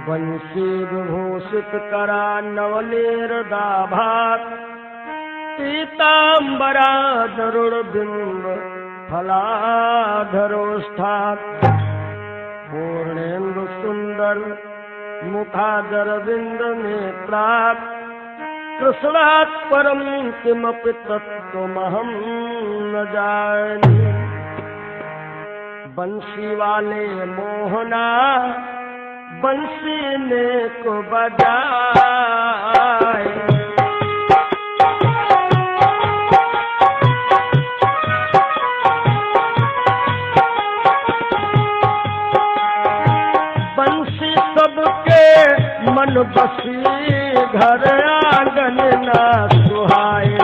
बंसी विभूषित करा नवलेरदाभात पीतांबरा गरुड़बिंब फलाधरोष्ठात् पूर्णेन्दु सुंदर मुखादरविंद नेत्रात् कृष्णात् परम किमपि तत्त्वमहं न जाने। बंसी वाले मोहना बंसी ने को बजाए। बंसी सबके मन बसी घर आंगन ना सुहाए।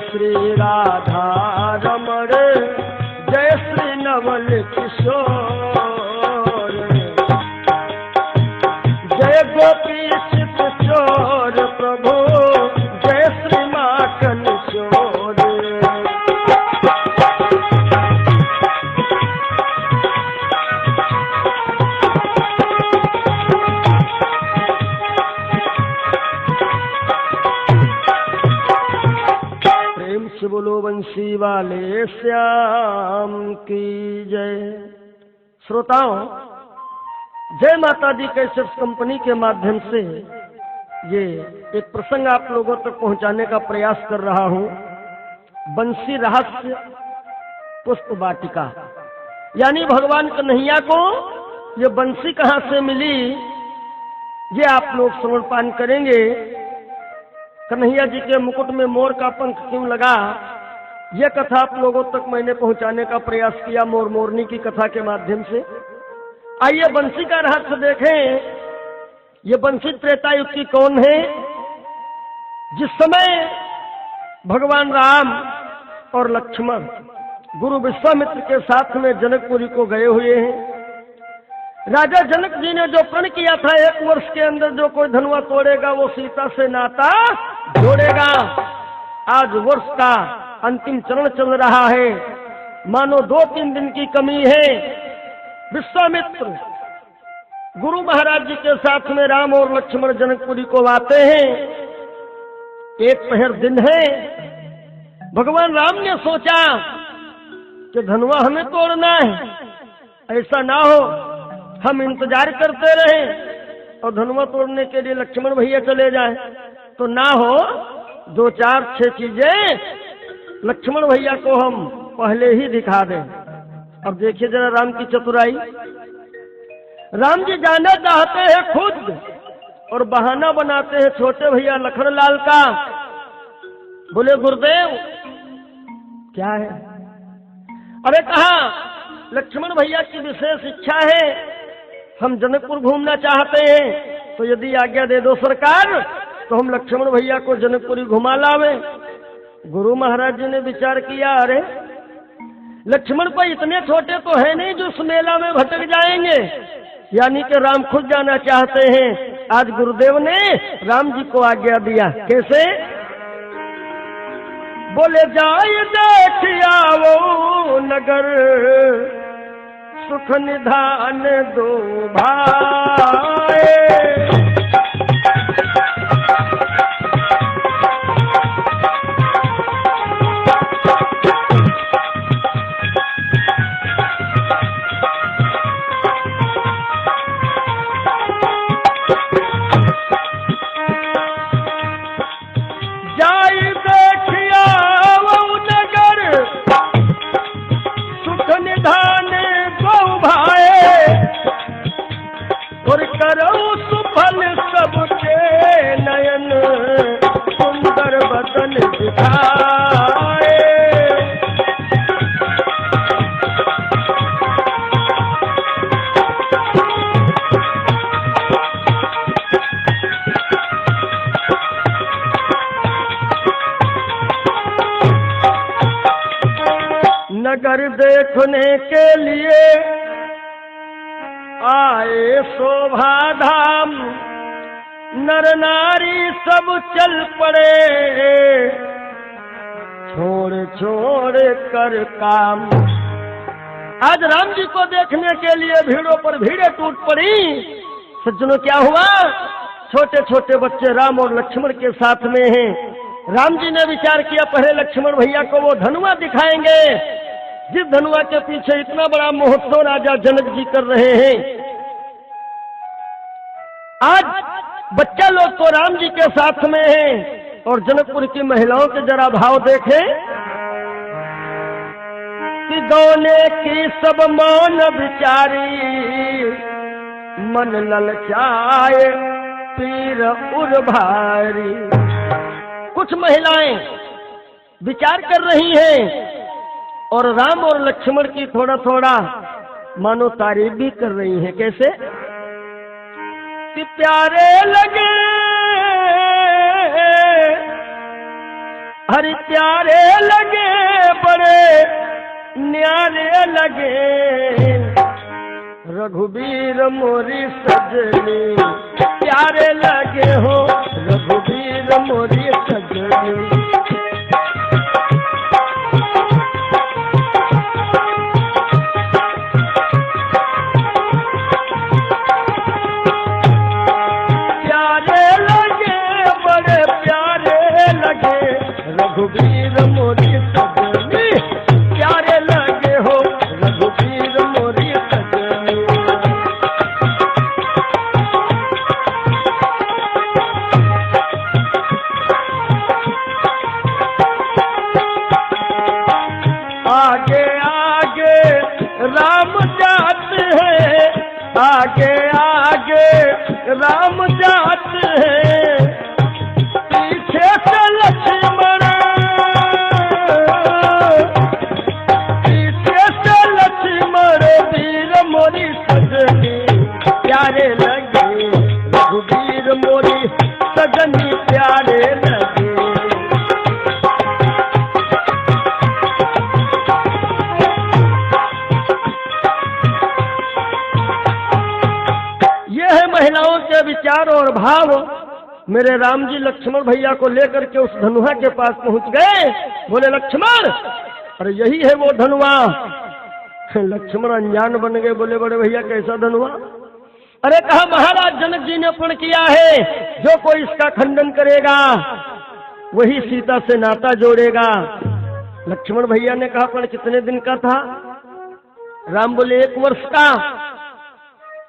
श्री राधा रमण जय श्री नवल किशोर जय गोपी चित चोर प्रभु जय श्री माखन चोर। बोलो बंसी वाले श्याम की जय। श्रोताओं, जय माता दी कैसेट्स कंपनी के माध्यम से ये एक प्रसंग आप लोगों तक पहुंचाने का प्रयास कर रहा हूं। बंसी रहस्य पुष्प वाटिका, यानी भगवान कन्हैया को ये बंसी कहां से मिली, ये आप लोग श्रवण पान करेंगे। कन्हैया जी के मुकुट में मोर का पंख क्यों लगा, यह कथा आप लोगों तक मैंने पहुंचाने का प्रयास किया मोर मोरनी की कथा के माध्यम से। आइए बंसी का रहस्य देखें। ये बंसी त्रेता युग की कौन है? जिस समय भगवान राम और लक्ष्मण गुरु विश्वामित्र के साथ में जनकपुरी को गए हुए हैं। राजा जनक जी ने जो प्रण किया था 1 वर्ष के अंदर जो कोई धनुआ तोड़ेगा वो सीता से नाता जोड़ेगा। आज वर्ष का अंतिम चरण चल रहा है, मानो 2-3 दिन की कमी है। विश्वामित्र गुरु महाराज जी के साथ में राम और लक्ष्मण जनकपुरी को आते हैं। एक पहर दिन है। भगवान राम ने सोचा कि धनुआ हमें तोड़ना है, ऐसा ना हो हम इंतजार करते रहे और धनुआ तोड़ने के लिए लक्ष्मण भैया चले जाएं, तो ना हो 2-4-6 चीजें लक्ष्मण भैया को हम पहले ही दिखा दें। अब देखिए जरा राम की चतुराई। राम जी जाना चाहते हैं खुद और बहाना बनाते हैं छोटे भैया लखनलाल का। बोले गुरुदेव क्या है? अरे कहा लक्ष्मण भैया की विशेष इच्छा है, हम जनकपुर घूमना चाहते हैं, तो यदि आज्ञा दे दो सरकार तो हम लक्ष्मण भैया को जनकपुरी घुमा लावे। गुरु महाराज जी ने विचार किया, अरे लक्ष्मण भाई इतने छोटे तो है नहीं जो उस मेला में भटक जाएंगे, यानी कि राम खुद जाना चाहते हैं। आज गुरुदेव ने राम जी को आज्ञा दिया। कैसे? बोले जाए देखिया वो नगर सुख निधान दो भाई। नगर देखने के लिए आए शोभा धाम, नर नारी सब चल पड़े, छोड़ छोड़ कर काम। आज राम जी को देखने के लिए भीड़ों पर भीड़ें टूट पड़ी। सज्जनों, क्या हुआ? छोटे छोटे बच्चे राम और लक्ष्मण के साथ में हैं। राम जी ने विचार किया पहले लक्ष्मण भैया को वो धनुआ दिखाएंगे, जिस धनुआ के पीछे इतना बड़ा महोत्सव राजा जनक जी कर रहे हैं। आज बच्चा लोग तो राम जी के साथ में हैं और जनकपुर की महिलाओं के जरा भाव देखें कि गौने की सब मौन बिचारी, मन ललचाए पीर उर भारी। कुछ महिलाएं विचार कर रही हैं और राम और लक्ष्मण की थोड़ा थोड़ा मानो तारीफ भी कर रही हैं। कैसे? कि प्यारे लगे, हरि प्यारे लगे, बड़े न्यारे लगे, रघुबीर मोरी सजनी, प्यारे लगे हो रघुबीर मोरी सजनी। प्यारे लगे, बड़े प्यारे लगे, रघुबीर मोरी सजनी, प्यारे लगे हो रघुबीर मोरी सजनी। आगे आगे राम जाते हैं, आगे आगे राम जाते हैं, पीछे से लक्ष्मण, पीछे से लक्ष्मण, वीर मोरी सजनी, प्यारे लगे रघुबीर मोरी सजनी, प्यारे लगे। महिलाओं के विचार और भाव। मेरे राम जी लक्ष्मण भैया को लेकर के उस धनुआ के पास पहुंच गए। बोले लक्ष्मण, अरे यही है वो धनुआ। लक्ष्मण अनजान बन गए। बोले बड़े भैया कैसा धनुआ? अरे कहा महाराज जनक जी ने प्रण किया है, जो कोई इसका खंडन करेगा वही सीता से नाता जोड़ेगा। लक्ष्मण भैया ने कहा प्रण कितने दिन का था? राम बोले 1 वर्ष का।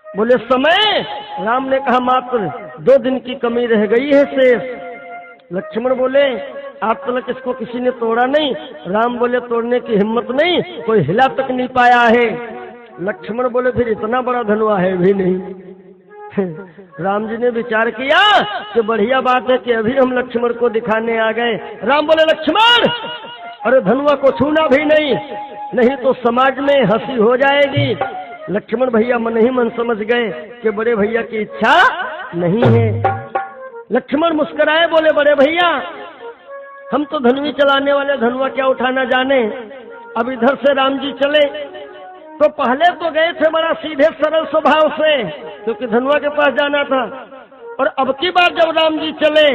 बोले समय? राम ने कहा मात्र 2 दिन की कमी रह गई है शेष। लक्ष्मण बोले आज तक इसको किसी ने तोड़ा नहीं। राम बोले तोड़ने की हिम्मत नहीं, कोई हिला तक नहीं पाया है। लक्ष्मण बोले फिर इतना बड़ा धनुआ है भी नहीं। राम जी ने विचार किया कि बढ़िया बात है कि अभी हम लक्ष्मण को दिखाने आ गए। राम बोले लक्ष्मण, अरे धनुआ को छूना भी नहीं, नहीं तो समाज में हंसी हो जाएगी। लक्ष्मण भैया मन ही मन समझ गए कि बड़े भैया की इच्छा नहीं है। लक्ष्मण मुस्कुराए, बोले बड़े भैया हम तो धनुई चलाने वाले, धनुआ क्या उठाना जाने। अब इधर से राम जी चले तो पहले तो गए थे बड़ा सीधे सरल स्वभाव से, क्योंकि धनुआ के पास जाना था। और अब की बार जब राम जी चले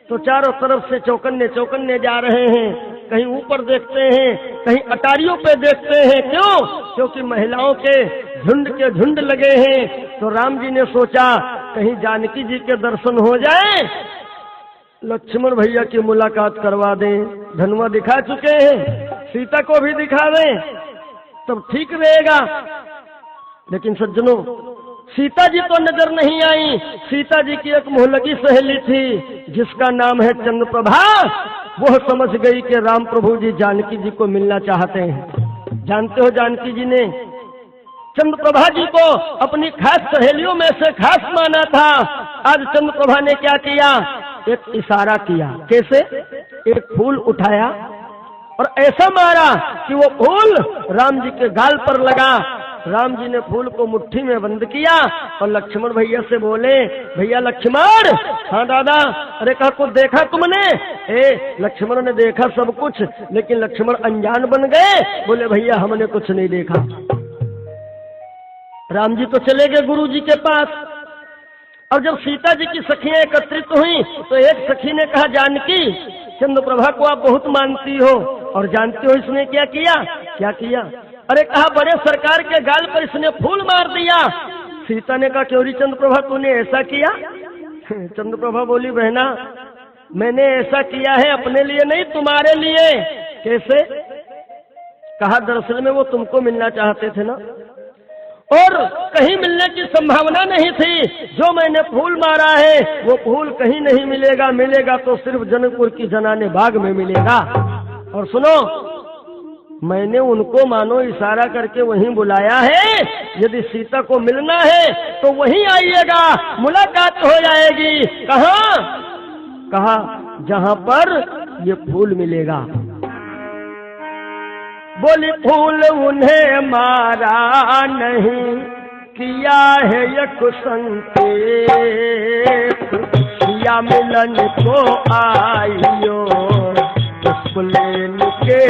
तो चारों तरफ से चौकन्ने चौकन्ने जा रहे हैं। कहीं ऊपर देखते हैं, कहीं अटारियों पे देखते हैं। क्यों? क्योंकि महिलाओं के झुंड लगे हैं। तो राम जी ने सोचा कहीं जानकी जी के दर्शन हो जाए, लक्ष्मण भैया की मुलाकात करवा दें। धनुआ दिखा चुके हैं, सीता को भी दिखा दें, तब ठीक रहेगा। लेकिन सज्जनों, सीता जी तो नजर नहीं आई। सीता जी की एक मोहलगी सहेली थी जिसका नाम है चंद्रप्रभा। वह समझ गई कि राम प्रभु जी जानकी जी को मिलना चाहते हैं। जानते हो जानकी जी ने चंद्रप्रभा जी को अपनी खास सहेलियों में से खास माना था। आज चंद्रप्रभा ने क्या किया? एक इशारा किया। कैसे? एक फूल उठाया और ऐसा मारा कि वो फूल राम जी के गाल पर लगा। राम जी ने फूल को मुट्ठी में बंद किया और लक्ष्मण भैया से बोले भैया लक्ष्मण। हाँ दादा। अरे कहा कुछ देखा तुमने? लक्ष्मण ने देखा सब कुछ, लेकिन लक्ष्मण अनजान बन गए। बोले भैया हमने कुछ नहीं देखा। राम जी तो चले गए गुरु जी के पास। और जब सीता जी की सखियां एकत्रित हुई तो एक सखी ने कहा, जानकी, चंद्रप्रभा को आप बहुत मानती हो और जानती हो इसने क्या किया? क्या किया? अरे कहा, बड़े सरकार के गाल पर इसने फूल मार दिया। सीता ने कहा, क्यों री चंद्रप्रभा तूने ऐसा किया? चंद्रप्रभा बोली, बहना मैंने ऐसा किया है अपने लिए नहीं, तुम्हारे लिए। कैसे? कहा, दरअसल में वो तुमको मिलना चाहते थे ना, और कहीं मिलने की संभावना नहीं थी। जो मैंने फूल मारा है वो फूल कहीं नहीं मिलेगा, मिलेगा तो सिर्फ जनकपुर की जनाने बाग में मिलेगा। और सुनो, मैंने उनको मानो इशारा करके वहीं बुलाया है, यदि सीता को मिलना है तो वहीं आइएगा, मुलाकात हो जाएगी। कहाँ? कहा, जहां पर ये फूल मिलेगा। बोली, फूल उन्हें मारा नहीं, किया है एक संकेत, किया मिलन को आइयो उसको लेने के।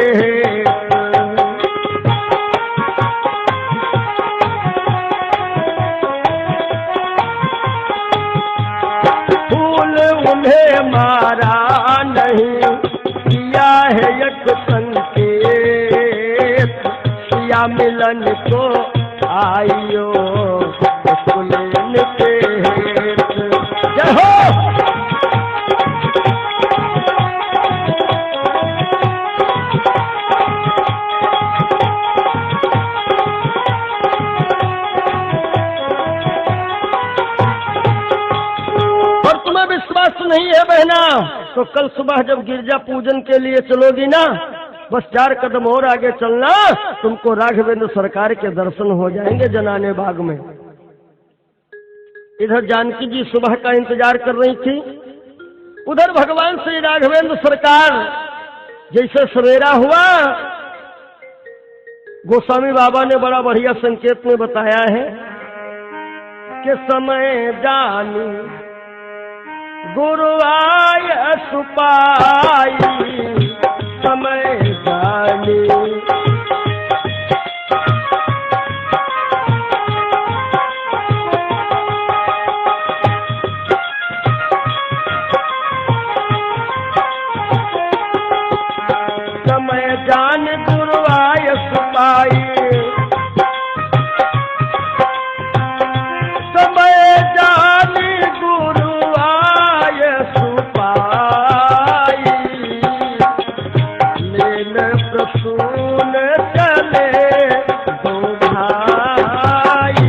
फूल उन्हें मारा नहीं, किया है एक संकेत, किया मिलन को आइयो उसको लेने के। जय हो। और तुम्हें विश्वास नहीं है बहना तो कल सुबह जब गिरजा पूजन के लिए चलोगी ना, बस 4 कदम और आगे चलना, तुमको राघवेंद्र सरकार के दर्शन हो जाएंगे जनाने बाग में। इधर जानकी जी सुबह का इंतजार कर रही थी, उधर भगवान श्री राघवेंद्र सरकार। जैसे सवेरा हुआ, गोस्वामी बाबा ने बड़ा बढ़िया संकेत में बताया है कि समय जानी गुरु आय सुपाई, समय जानी समय जान गुरु आय सुपाई, समय जानी गुरु आय सुपाई, लेन प्रसून चले दो भाई।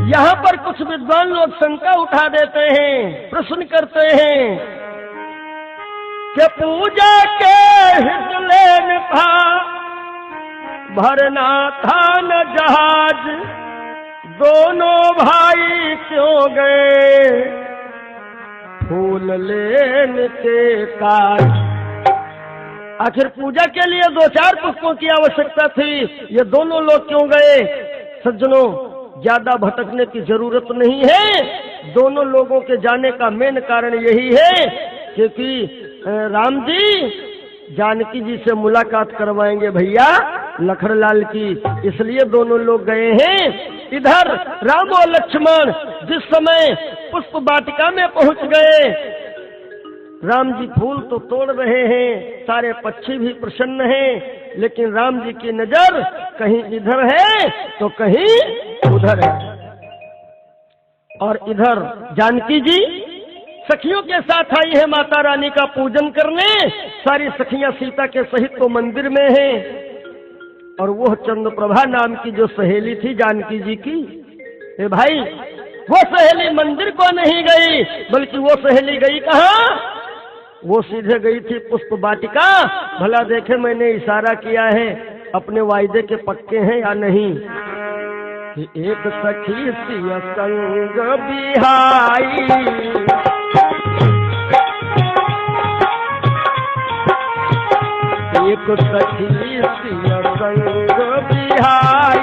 यहाँ पर कुछ विद्वान लोग शंका उठा देते हैं, प्रश्न करते हैं कि पूजा के हित लेन था, भरना था न जहाज, दोनों भाई क्यों गए फूल लेन के काज। आखिर पूजा के लिए 2-4 पुष्पों की आवश्यकता थी, ये दोनों लोग क्यों गए? सज्जनों, ज्यादा भटकने की जरूरत नहीं है। दोनों लोगों के जाने का मेन कारण यही है क्योंकि राम जी जानकी जी से मुलाकात करवाएंगे भैया लखनलाल की, इसलिए दोनों लोग गए हैं। इधर राम और लक्ष्मण जिस समय पुष्प वाटिका में पहुंच गए, राम जी फूल तो तोड़ रहे हैं, सारे पक्षी भी प्रसन्न हैं, लेकिन राम जी की नजर कहीं इधर है तो कहीं उधर है। और इधर जानकी जी सखियों के साथ आई है माता रानी का पूजन करने। सारी सखियां सीता के सहित तो मंदिर में हैं, और वो चंद्रप्रभा नाम की जो सहेली थी जानकी जी की, ए भाई, वो सहेली मंदिर को नहीं गई, बल्कि वो सहेली गई कहाँ? वो सीधे गई थी पुष्प वाटिका। भला देखे मैंने इशारा किया है, अपने वायदे के पक्के हैं या नहीं? एक सखी सिया संग बिहाई, एक सखी सिया संग बिहाई,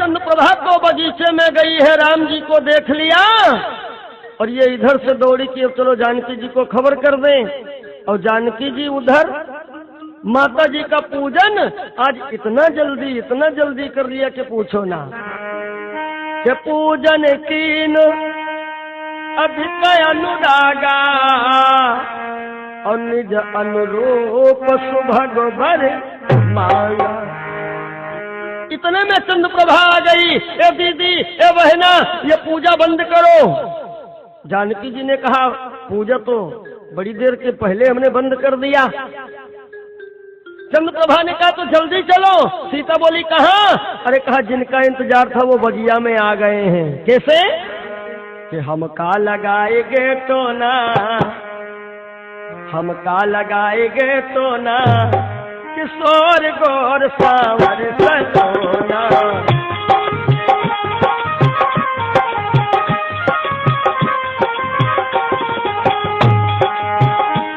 चंद्रप्रभा तो बगीचे में गई है, राम जी को देख लिया और ये इधर से दौड़ी कि अब चलो जानकी जी को खबर कर दें। और जानकी जी उधर माता जी का पूजन आज इतना जल्दी कर लिया कि पूछो ना। के पूजन कीन अधिक अनुरागा और निज अनुरूप सुभग बर मांगा। इतने में चंद्रप्रभा आ गई, ए दीदी, ए बहना, ये पूजा बंद करो। जानकी जी ने कहा पूजा तो बड़ी देर के पहले हमने बंद कर दिया। चंद्रप्रभा ने कहा तो जल्दी चलो। सीता बोली कहाँ? अरे कहा जिनका इंतजार था वो बगिया में आ गए हैं। कैसे? कि हम का लगाएंगे तो ना, हम का लगाएंगे तो ना, किशोर गौर सावर सलोना।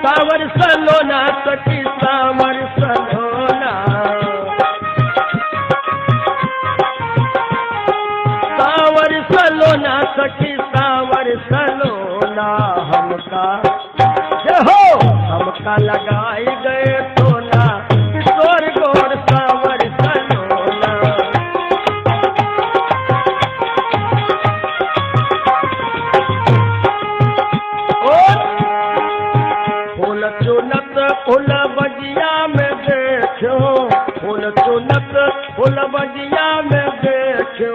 सावर सलोना सखी सावर सलोना, सावर सलोना सखी सावर सलोना। हमका हो हमका लगाई गए तो ना, किशोर गौर सावर सलोना। फूल चुनत फूल बगिया में देखो, फूल चुनत फूल बगिया में देखो,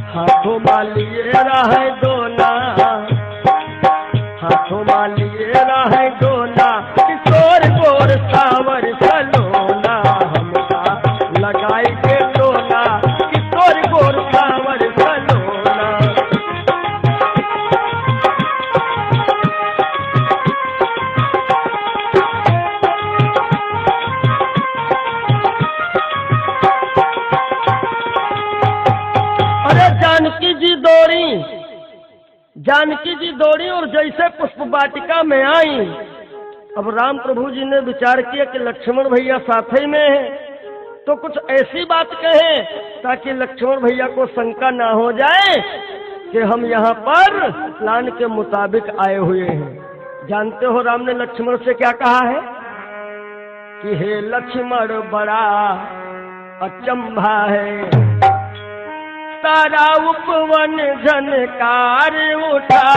हाथों माँ लिए रहे दोना, हाथों माँ लिए रहे दोना, किशोर गौर सावर सलोना। हमका लगाई के दोना, किशोर गौर सावर सलोना। अरे जानकी जी दौड़ी और जैसे पुष्प वाटिका में आई। अब राम प्रभु जी ने विचार किया कि लक्ष्मण भैया साथ ही में है, तो कुछ ऐसी बात कहें ताकि लक्ष्मण भैया को शंका ना हो जाए कि हम यहाँ पर प्लान के मुताबिक आए हुए हैं। जानते हो राम ने लक्ष्मण से क्या कहा है कि हे लक्ष्मण बड़ा अचंभा है, तारा उपवन झनकार उठा।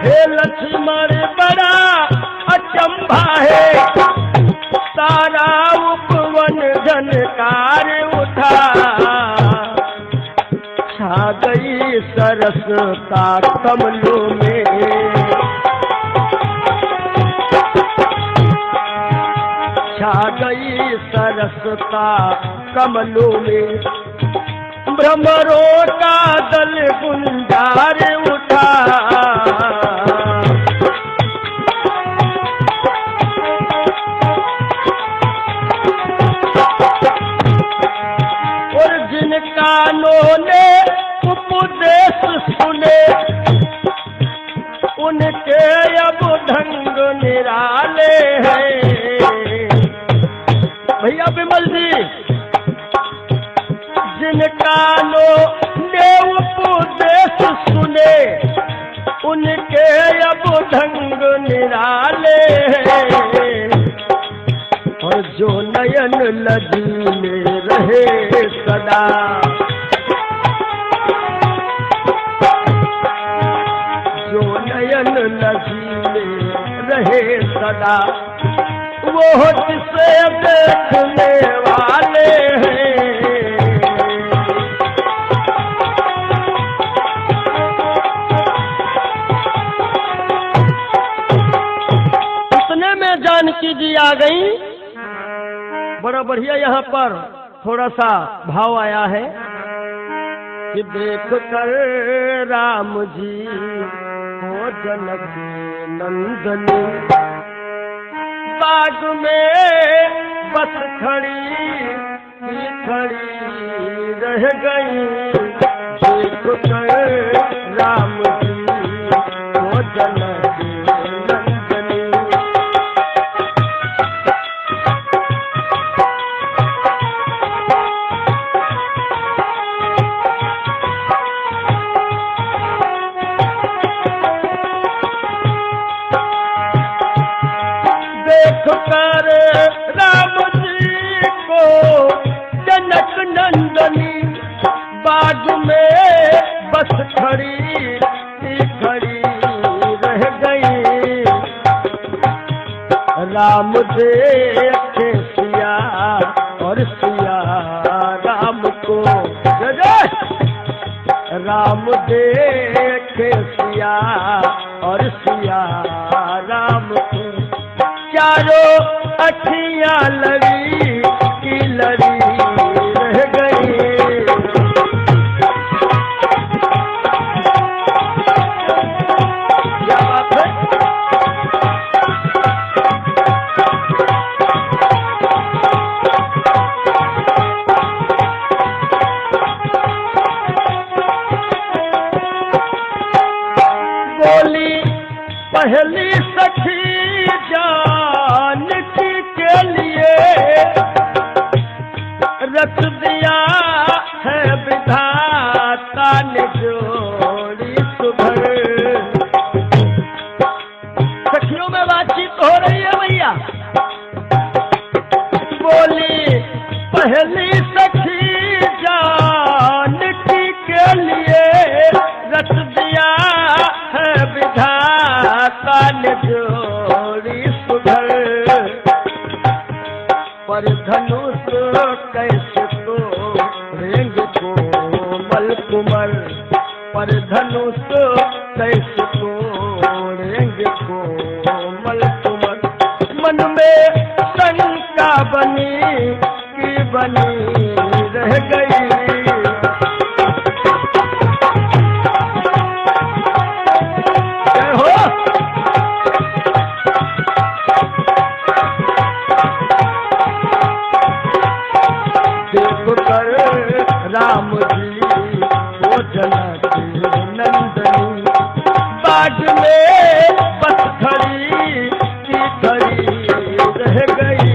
हे लक्ष्मण बड़ा अचंभा है, तारा उपवन झनकार उठा। छा गई सरसता कमलों में, छा गई सरसता कमलों में, भ्रमरों का दल गुंजार उठा। और जिन कानों ने उपदेश सुने, उनके अब ढंग निराले हैं। भैया विमल जी, जिन कानों ने उपदेश सुने, उनके अब ढंग निराले हैं। और जो नयन लजीले रहे सदा, जो नयन लजीले रहे सदा, वो जिसे देखने वाले हैं। इतने में जानकी जी आ गई। बड़ा बढ़िया यहाँ पर थोड़ा सा भाव आया है कि देख कर राम जी हो जनक नंदनी, बाग में बस खड़ी रह गई। देख कर राम जी को जनक नंदनी। देख कर राम जी को जनक नंदनी बाग में बस खड़ी खड़ी रह गई। राम देखे सिया और सिया राम को। जय जय। राम देखे सिया और सिया राम को। चारों अखियां लड़ी की लड़ी रह गई। क्या बात है। बोली पहली सखी जानकी के लिए रख दिया है विधाता ने जोड़ी सुभर। सखियों में बातचीत हो रही है भैया। बोली पहली सखी जानकी के लिए रख दिया है विधाता ने जोड़ी सुधर। पर धनुष कैसे तो रेंग को मल कुमर। पर धनुष कैसे तो रेंग को मल कुमर। मन में शंका बनी की बनी रह गई। राम जी को जनक नंदनी बाग में बस खड़ी की खड़ी रह गई।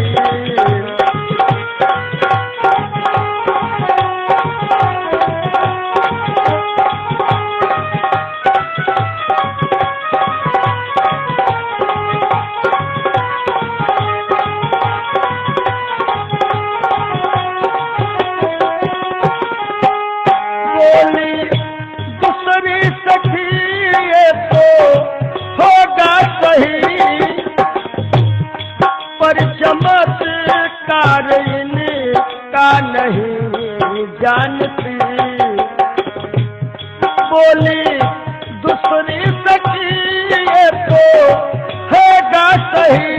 दूसरी सखी ये तो होगा सही। पर चमत्कार इनका नहीं जानती। बोली दूसरी सखी ये तो होगा सही।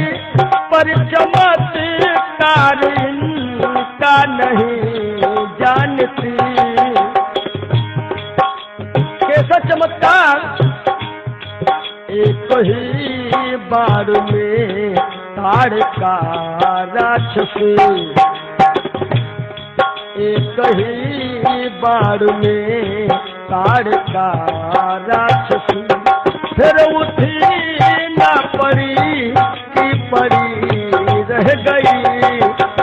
पर चमत्कार इनका नहीं जानती। कैसा चमत्कार। एक ही बार में ताड़का राक्षसी। एक ही बार में ताड़का राक्षसी। फिर उठी ना पड़ी की पड़ी रह गई।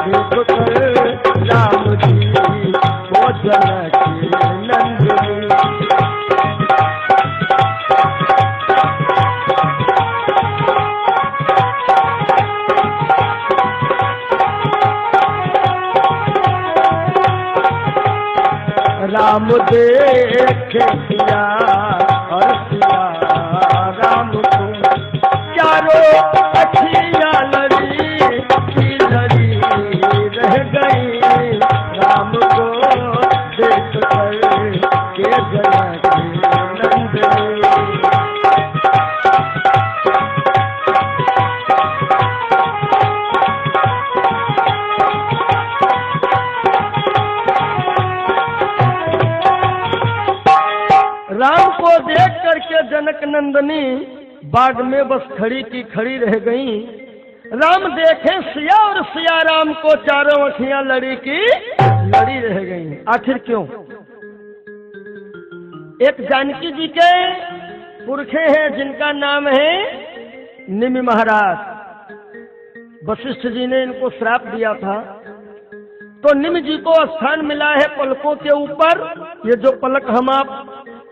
देख कर राम जी को जनक नंदनी। राम देखे सिया और सिया राम को। चारों अखियां लड़ी की लड़ी रह गई। राम को देख कर के जनक नंदनी। राम को देख करके जनक नंदनी बाग में बस खड़ी की खड़ी रह गई। राम देखे सिया और सिया राम को चारों अखियां लड़ी की लड़ी रह गई। आखिर क्यों? एक जानकी जी के पुरखे हैं जिनका नाम है निमि महाराज। वशिष्ठ जी ने इनको श्राप दिया था, तो निमि जी को स्थान मिला है पलकों के ऊपर। ये जो पलक हम आप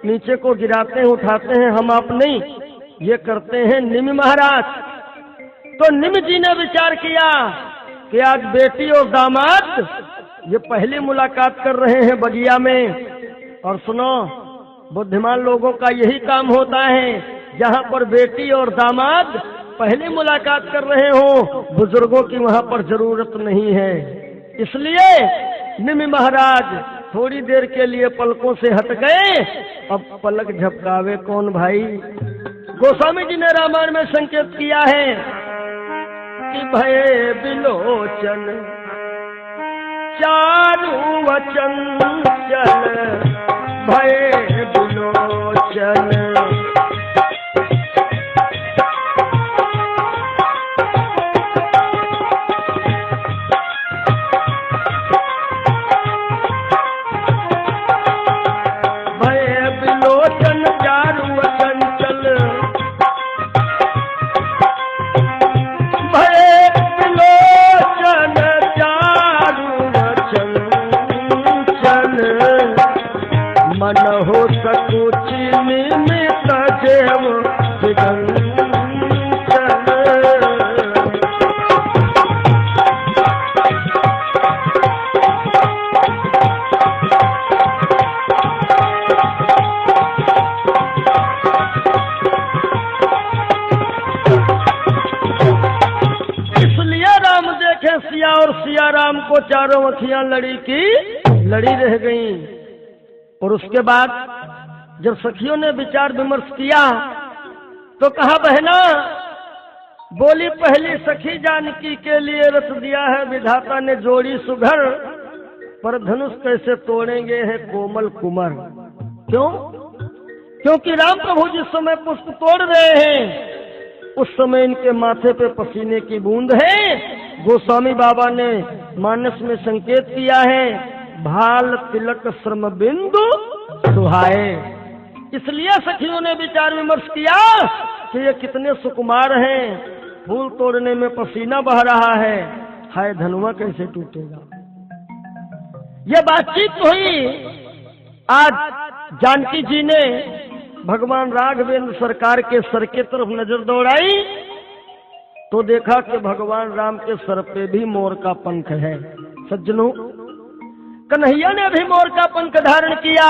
नीचे को गिराते हैं, उठाते हैं, हम आप नहीं, ये करते हैं निमि महाराज। तो निमि जी ने विचार किया कि आज बेटी और दामाद ये पहली मुलाकात कर रहे हैं बगिया में। और सुनो, बुद्धिमान लोगों का यही काम होता है, जहाँ पर बेटी और दामाद पहली मुलाकात कर रहे हो, बुजुर्गों की वहाँ पर जरूरत नहीं है। इसलिए निमि महाराज थोड़ी देर के लिए पलकों से हट गए। अब पलक झपकावे कौन भाई? गोस्वामी जी ने रामायण में संकेत किया है कि भय बिलोचन चारु वचन चल, भय बिलोचन मन हो सकुची निमित जेव दिगंचन। इसलिए राम देखे सिया और सिया राम को चारों अखियां लड़ी की लड़ी रह गईं। और उसके बाद जब सखियों ने विचार विमर्श किया तो कहा, बहना बोली पहली सखी जानकी के लिए रच दिया है विधाता ने जोड़ी सुघर, पर धनुष कैसे तोड़ेंगे है कोमल कुमर। क्यों? क्योंकि राम प्रभु जिस समय पुष्प तोड़ रहे हैं उस समय इनके माथे पे पसीने की बूंद है। गोस्वामी बाबा ने मानस में संकेत किया है, भाल तिलक श्रम बिंदु सुहाए। इसलिए सखियों ने विचार विमर्श किया कि ये कितने सुकुमार हैं, फूल तोड़ने में पसीना बह रहा है, हाय धनुआ कैसे टूटेगा। ये बातचीत हुई। आज जानकी जी ने भगवान राघवेंद्र सरकार के सर के तरफ नजर दौड़ाई तो देखा कि भगवान राम के सर पे भी मोर का पंख है। सज्जनों, कन्हैया ने भी मोर का पंख धारण किया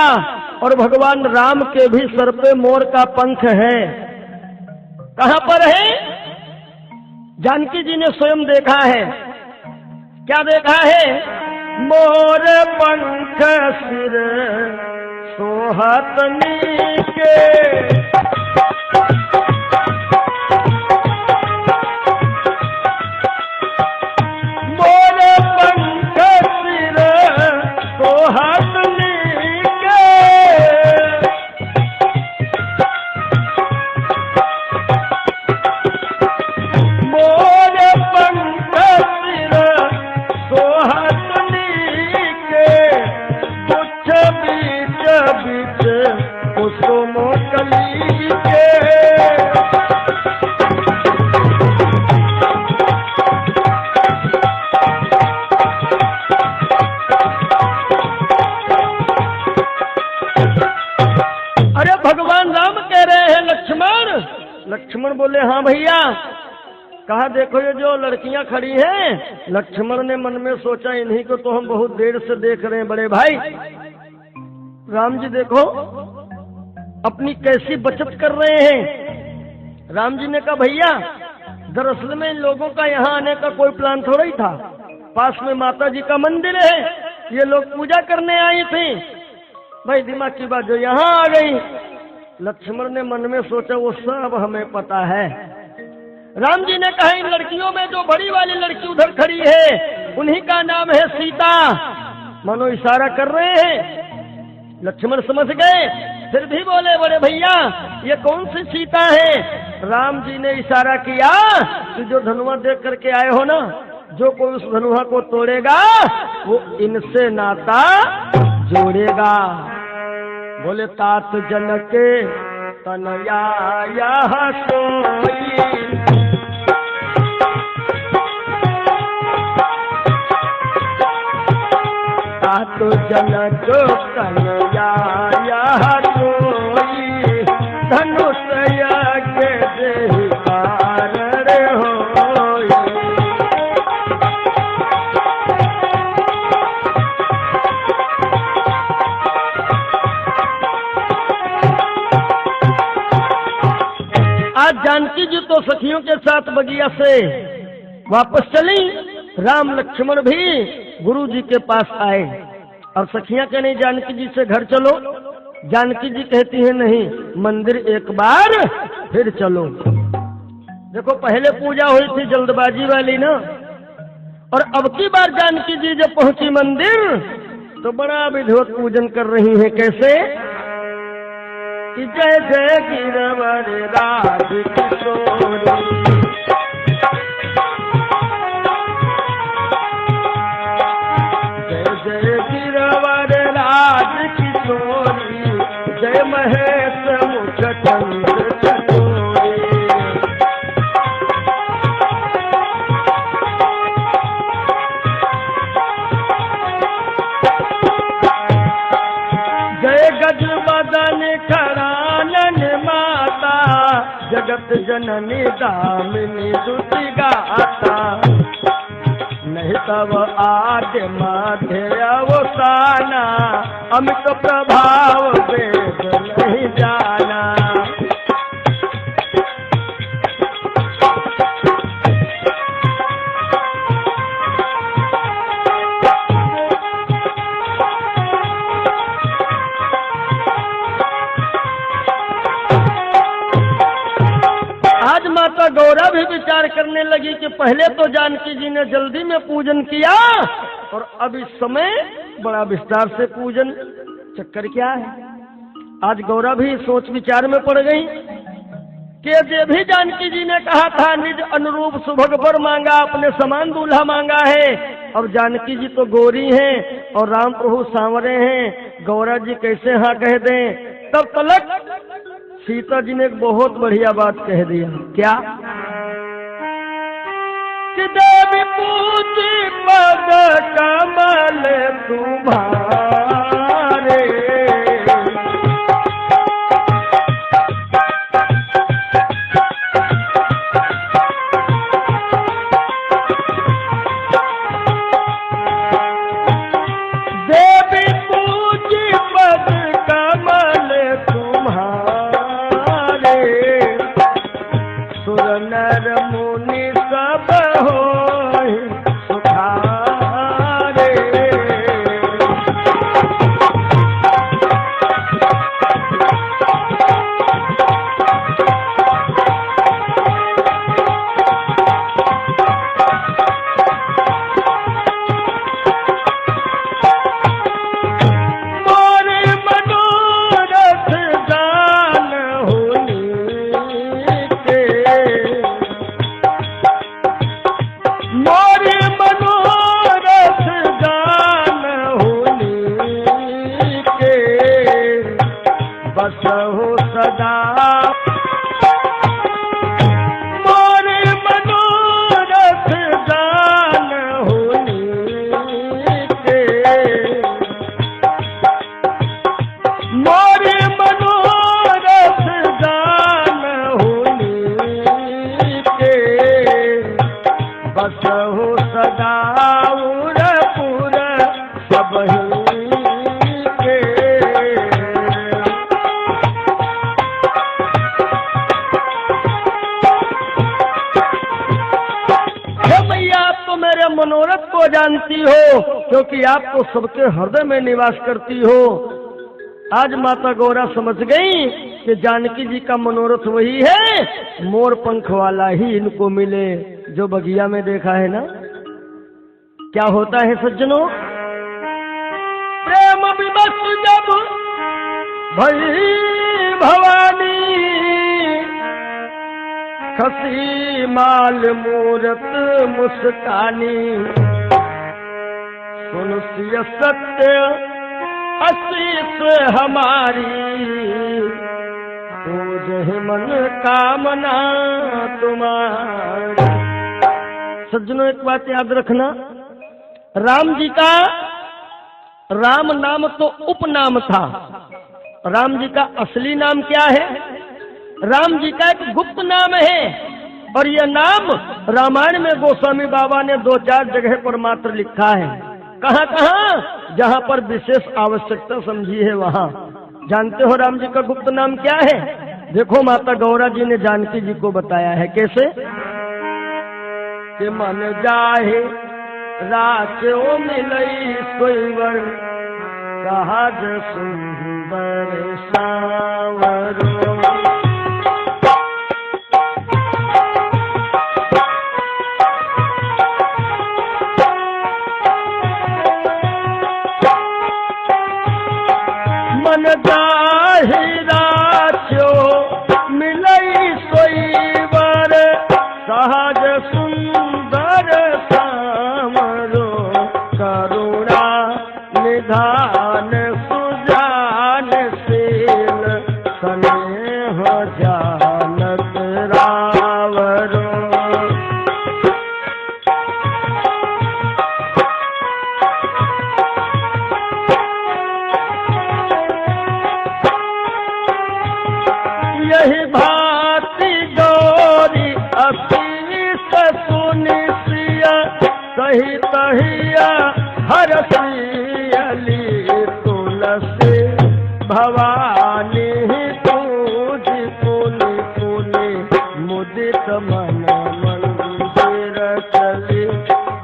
और भगवान राम के भी सर पे मोर का पंख है। कहां पर है? जानकी जी ने स्वयं देखा है। क्या देखा है? मोर पंख सिर सोहत नीके, मोर पंख सिर सोहत नीके, मोर पंख सिर सोहत नीके, कुछ बीच बीच कुसुम कली के। अरे भगवान राम कह रहे हैं लक्ष्मण। लक्ष्मण बोले, हाँ भैया। कहा, देखो ये जो लड़कियां खड़ी हैं। लक्ष्मण ने मन में सोचा, इन्हीं को तो हम बहुत देर से देख रहे हैं बड़े भाई। राम जी देखो अपनी कैसी बचत कर रहे हैं। राम जी ने कहा, भैया दरअसल में इन लोगों का यहाँ आने का कोई प्लान थोड़ा ही था। पास में माता जी का मंदिर है, ये लोग पूजा करने आए थे। भाई दिमाग की बात जो यहाँ आ गई। लक्ष्मण ने मन में सोचा, वो सब हमें पता है। राम जी ने कहा, इन लड़कियों में जो बड़ी वाली लड़की उधर खड़ी है उन्हीं का नाम है सीता। मानो इशारा कर रहे हैं। लक्ष्मण समझ गए, फिर भी बोले, बड़े भैया ये कौन सी सीता है? राम जी ने इशारा किया कि जो धनुआ देख करके आए हो ना, जो कोई उस धनुहा को तोड़ेगा वो इनसे नाता जोड़ेगा। बोले तात जनक तनया यह सोई, तात जनक तनया यह सोई, धनुष यज्ञ देहि कारण होई। आज जानकी जी तो सखियों के साथ बगिया से वापस चली, राम लक्ष्मण भी गुरु जी के पास आए और सखियां कहने जानकी जी से घर चलो। जानकी जी कहती है नहीं, मंदिर एक बार फिर चलो। देखो पहले पूजा हुई थी जल्दबाजी वाली ना, और अब की बार जानकी जी जब पहुंची मंदिर तो बड़ा विधिवत पूजन कर रही है। कैसे कि जय जय गिरवर राज किशोरी, जय जय गिरवर राज किशोरी, जय महेश मुख चंद्र चकोरी। जय गज बदन खरानन माता, जगत जननी दामिनी दुति गाता, नहीं तब आद्य माध्य अवसाना, अमित प्रभाव वेद नहीं जाना। आज माता गौरा भी विचार करने लगी कि पहले तो जानकी जी ने जल्दी में पूजन किया और अब इस समय बड़ा विस्तार से पूजन, चक्कर क्या है। आज गौरा भी सोच विचार में पड़ गई कि जे भी जानकी जी ने कहा था निज अनुरूप सुभग पर मांगा, अपने समान दूल्हा मांगा है, और जानकी जी तो गोरी हैं और राम प्रभु सांवरे हैं, गौरा जी कैसे हाँ कह दें। तब तलक सीता जी ने एक बहुत बढ़िया बात कह दिया। क्या कि देवी पूजी पद कमल तुम्हारे, देवी पूजी पद कमल तुम्हारे, सुर नर मुनि सब होय सुखारे। बसहु सदा मोरे मनोरथ दान होनी के, मोरे मनोरथ दान होनी के, बसहु सदा उरपुर सबहि मनोरथ को जानती हो, क्योंकि आप तो सबके हृदय में निवास करती हो। आज माता गौरा समझ गई कि जानकी जी का मनोरथ वही है, मोर पंख वाला ही इनको मिले, जो बगिया में देखा है ना। क्या होता है सज्जनों, प्रेम विवश जब भई भवानी, खसी माल मूरत मुस्कानी, सुन सिय सत्य असीस हमारी, पूजे मन कामना तुम्हारी। सज्जनों एक बात याद रखना, राम जी का राम नाम तो उपनाम था, राम जी का असली नाम क्या है? राम जी का एक गुप्त नाम है, और यह नाम रामायण में गोस्वामी बाबा ने 2-4 जगह पर मात्र लिखा है। कहाँ कहाँ? जहाँ पर विशेष आवश्यकता समझी है वहाँ। जानते हो राम जी का गुप्त नाम क्या है? देखो माता गौरा जी ने जानकी जी को बताया है कैसे कि मन जाहे राचो मिलई सोईवर, सहज सुंदर सावरो। मन जाहि राचो मिलई सोईवर, सहज सुंदर सावरो। करुणा निधान सुजान शील, स्नेह जानत रावरो। यही भांति गौरी असीस सुनि सिया, सही तहिया हरसियली। तुलसी भवानी पूज पुनि पुनि, मुदित मन मंदिर चली।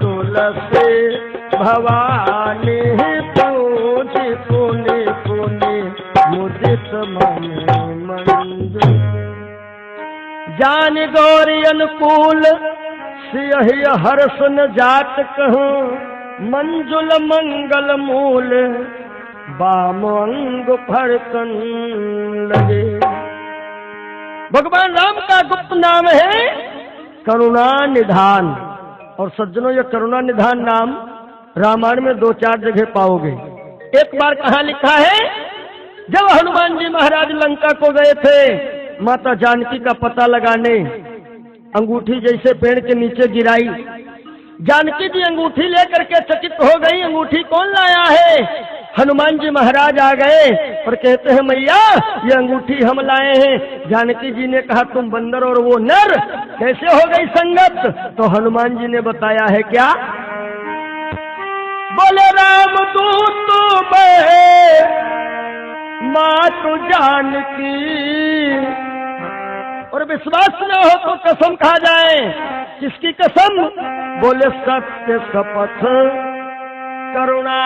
तुलसी भवानी पूज पुनि पुनि, मुदित मन मंदिर। जान गौरी अनुकूल सियहि हर्ष न जात कहूँ, मंजुल मंगल मूल बाम अंग फड़कन लगे। भगवान राम का गुप्त नाम है करुणा निधान, और सज्जनों यह करुणा निधान नाम रामायण में 2-4 जगह पाओगे। एक बार कहाँ लिखा है? जब हनुमान जी महाराज लंका को गए थे माता जानकी का पता लगाने, अंगूठी जैसे पेड़ के नीचे गिराई, जानकी जी अंगूठी लेकर के चकित हो गई, अंगूठी कौन लाया है? हनुमान जी महाराज आ गए और कहते हैं मैया ये अंगूठी हम लाए हैं। जानकी जी ने कहा तुम बंदर और वो नर कैसे हो गई संगत? तो हनुमान जी ने बताया है क्या? बोले राम दूत मातु जानकी, और विश्वास न हो तो कसम खा जाए। किसकी कसम? बोले सत्य शपथ करुणा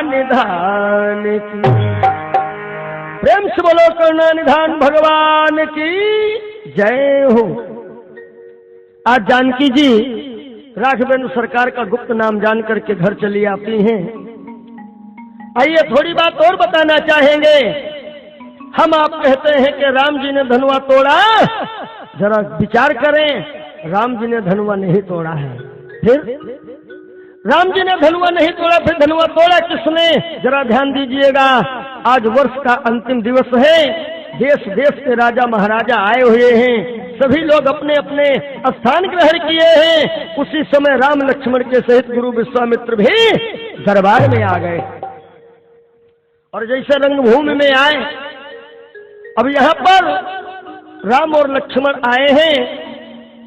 निधान की। प्रेम से बोलो करुणा निधान भगवान की जय हो। आज जानकी जी राघवेंद्र सरकार का गुप्त नाम जान करके घर चली आती हैं। आइए थोड़ी बात और बताना चाहेंगे। हम आप कहते हैं कि राम जी ने धनुआ तोड़ा, जरा विचार करें, राम जी ने धनुआ नहीं तोड़ा है। फिर राम जी ने धनुआ नहीं तोड़ा, फिर धनुआ तोड़ा किसने? जरा ध्यान दीजिएगा। आज वर्ष का अंतिम दिवस है, देश देश के राजा महाराजा आए हुए हैं, सभी लोग अपने अपने स्थान ग्रहण किए हैं। उसी समय राम लक्ष्मण के सहित गुरु विश्वामित्र भी दरबार में आ गए, और जैसे रंगभूमि में आए, अब यहाँ पर राम और लक्ष्मण आए हैं,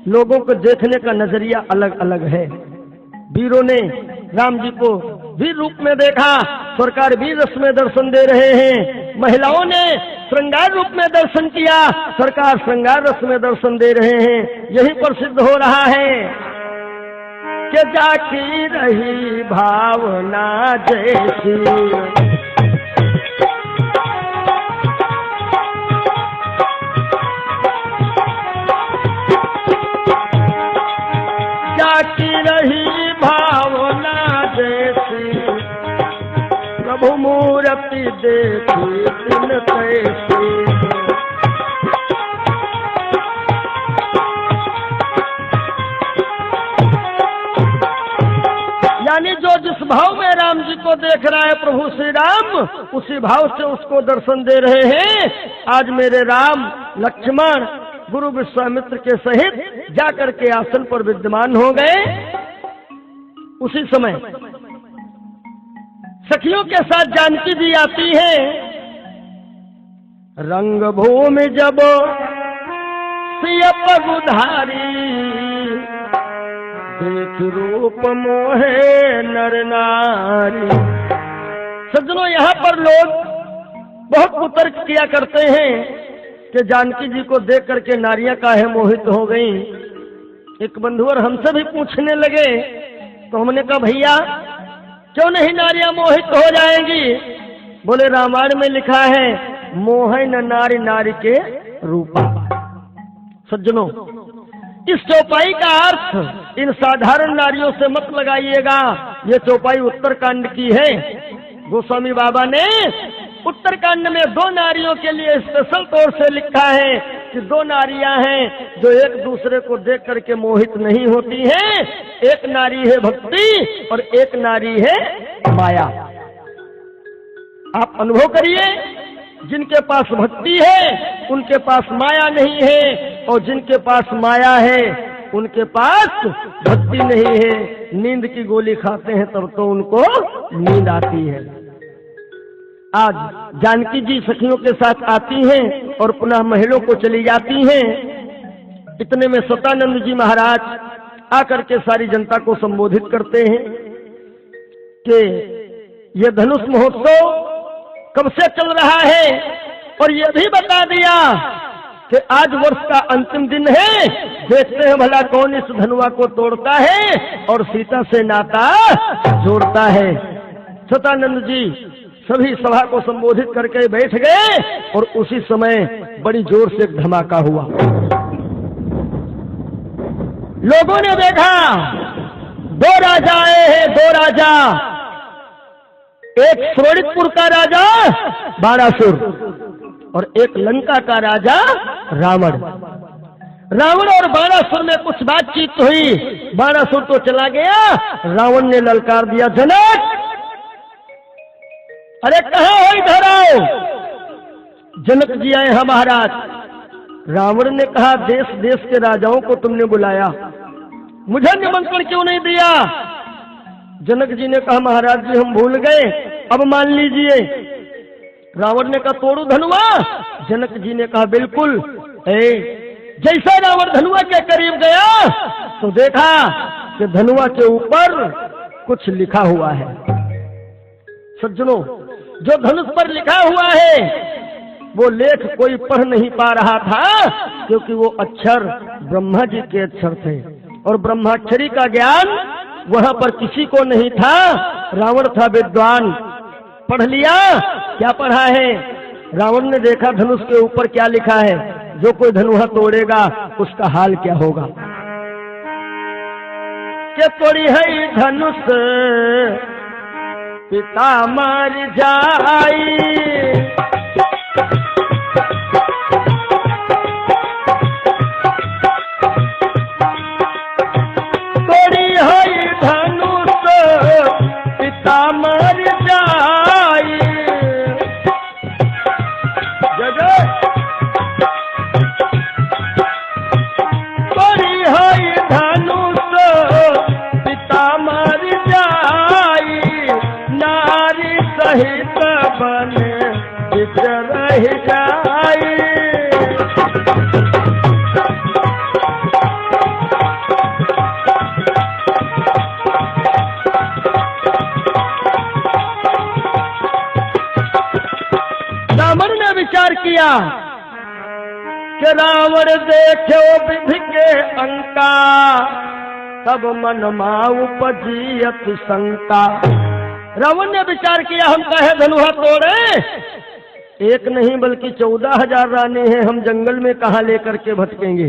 लोगों को देखने का नजरिया अलग अलग है। वीरों ने राम जी को वीर रूप में देखा, सरकार वीर रस में दर्शन दे रहे हैं। महिलाओं ने श्रृंगार रूप में दर्शन किया, सरकार श्रृंगार रस में दर्शन दे रहे हैं। यही पर सिद्ध हो रहा है कि जाकी रही भावना जैसी, जाकी रही भावना जैसी, प्रभु मूर्ति देखी दिन कैसी। भाव में राम जी को देख रहा है प्रभु श्री राम, उसी भाव से उसको दर्शन दे रहे हैं। आज मेरे राम लक्ष्मण गुरु विश्वामित्र के सहित जाकर के आसन पर विद्यमान हो गए। उसी समय सखियों के साथ जानकी जी आती है। रंग भूमि जब सिय पगुधारी, देख रूप मोहे नर नारी। सज्जनों, यहाँ पर लोग बहुत कुतर्क किया करते हैं कि जानकी जी को देख करके नारियां काहे मोहित हो गई। एक बंधुवर हमसे भी पूछने लगे, तो हमने कहा भैया क्यों नहीं नारियां मोहित हो जाएंगी। बोले रामायण में लिखा है मोह न नारी नारी के रूपा। सज्जनों, इस चौपाई का अर्थ इन साधारण नारियों से मत लगाइएगा। ये चौपाई उत्तरकांड की है। गोस्वामी बाबा ने उत्तरकांड में दो नारियों के लिए स्पेशल तौर से लिखा है कि दो नारियां हैं जो एक दूसरे को देख करके मोहित नहीं होती हैं। एक नारी है भक्ति और एक नारी है माया। आप अनुभव करिए, जिनके पास भक्ति है उनके पास माया नहीं है, और जिनके पास माया है उनके पास भक्ति नहीं है। नींद की गोली खाते हैं तब तो उनको नींद आती है। आज जानकी जी सखियों के साथ आती हैं और पुनः महलों को चली जाती हैं। इतने में सतानंद जी महाराज आकर के सारी जनता को संबोधित करते हैं कि ये धनुष महोत्सव कब से चल रहा है, और ये भी बता दिया कि आज वर्ष का अंतिम दिन है। देखते हैं भला कौन इस धनुआ को तोड़ता है और सीता से नाता जोड़ता है। सतानंद जी सभी सभा को संबोधित करके बैठ गए, और उसी समय बड़ी जोर से धमाका हुआ। लोगों ने देखा दो राजा आए हैं, दो राजा, एक श्रोणितपुर का राजा बाणासुर और एक लंका का राजा रावण। रावण और बाणासुर में कुछ बातचीत हुई। बाणासुर तो चला गया, रावण ने ललकार दिया, जनक अरे कहाँ हो, इधर आओ। जनक जी आए, हाँ महाराज। रावण ने कहा देश देश के राजाओं को तुमने बुलाया, मुझे निमंत्रण क्यों नहीं दिया। जनक जी ने कहा महाराज जी हम भूल गए, अब मान लीजिए। रावण ने कहा तोड़ू धनुआ। जनक जी ने कहा बिल्कुल। जैसा रावण धनुआ के करीब गया तो देखा कि धनुआ के ऊपर कुछ लिखा हुआ है। सज्जनों, जो धनुष पर लिखा हुआ है वो लेख कोई पढ़ नहीं पा रहा था, क्योंकि वो अक्षर ब्रह्मा जी के अक्षर थे, और ब्रह्माक्षरी का ज्ञान वहां पर किसी को नहीं था। रावण था विद्वान, पढ़ लिया। क्या पढ़ा है? रावण ने देखा धनुष के ऊपर क्या लिखा है, जो कोई धनुहा तोड़ेगा उसका हाल क्या होगा। क्या तोड़ी है धनुष पिता मर जाई, तोड़ी है धनुष पिता मर जाई। जगह तोड़ी है धनुष पिता मर जाई, नारी सहित बन रह जाई। रावण ने विचार किया कि रावण देखो विधि के अंका, तब मन माऊ उपजियत शंका। रावण ने विचार किया हम काहे धनुहा तोड़े, एक नहीं बल्कि 14,000 रानी हैं, हम जंगल में कहाँ लेकर के भटकेंगे।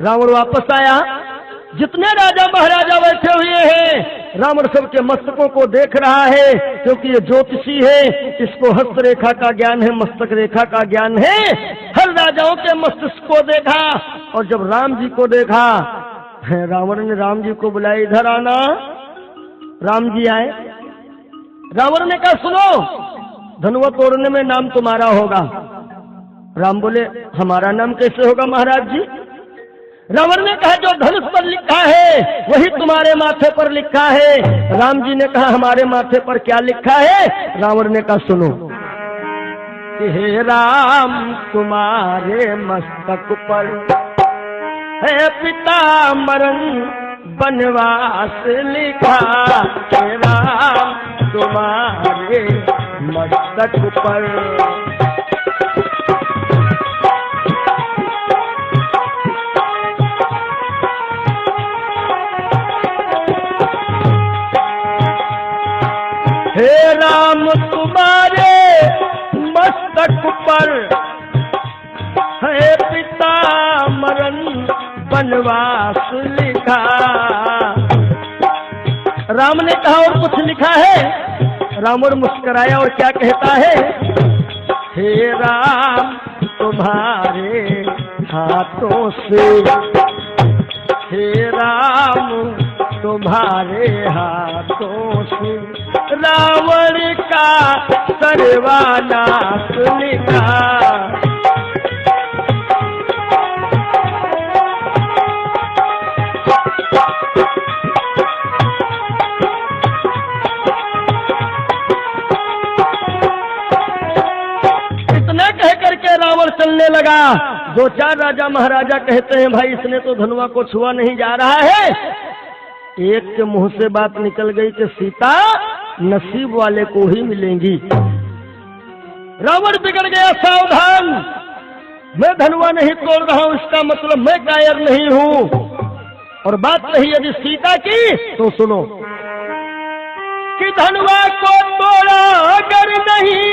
रावण वापस आया, जितने राजा महाराजा बैठे हुए हैं, रावण सबके मस्तकों को देख रहा है, क्योंकि ये ज्योतिषी है, इसको हस्त रेखा का ज्ञान है, मस्तक रेखा का ज्ञान है। हर राजाओं के मस्तिष्क को देखा, और जब राम जी को देखा, रावण ने राम जी को बुलाया, इधर आना। राम जी आए। रावण ने कहा सुनो, धनुआ तोड़ने में नाम तुम्हारा होगा। राम बोले हमारा नाम कैसे होगा महाराज जी? रावण ने कहा जो धनुष पर लिखा है वही तुम्हारे माथे पर लिखा है। राम जी ने कहा हमारे माथे पर क्या लिखा है? रावण ने कहा सुनो, हे राम तुम्हारे मस्तक पर है पीताम्बरन बनवास लिखा। हे राम तुम्हारे मस्तक पर हे राम तुम्हारे मस्तक पर है पीताम्बरन बनवास लिखा। राम ने कहा और कुछ लिखा है? रावण मुस्कुराया और क्या कहता है? हे राम तुम्हारे हाथों से, हे राम तुम्हारे हाथों से रावण का सर्वनाश लिखा। इतना कह करके रावण चलने लगा। दो चार राजा महाराजा कहते हैं भाई इसने तो धनुआ को छुआ नहीं जा रहा है। एक के मुंह से बात निकल गई कि सीता नसीब वाले को ही मिलेंगी। रावण बिगड़ गया, सावधान, मैं धनुआ नहीं तोड़ रहा हूं इसका मतलब मैं कायर नहीं हूं। और बात रही यदि सीता की तो सुनो कि धनुआ को तोड़ा अगर नहीं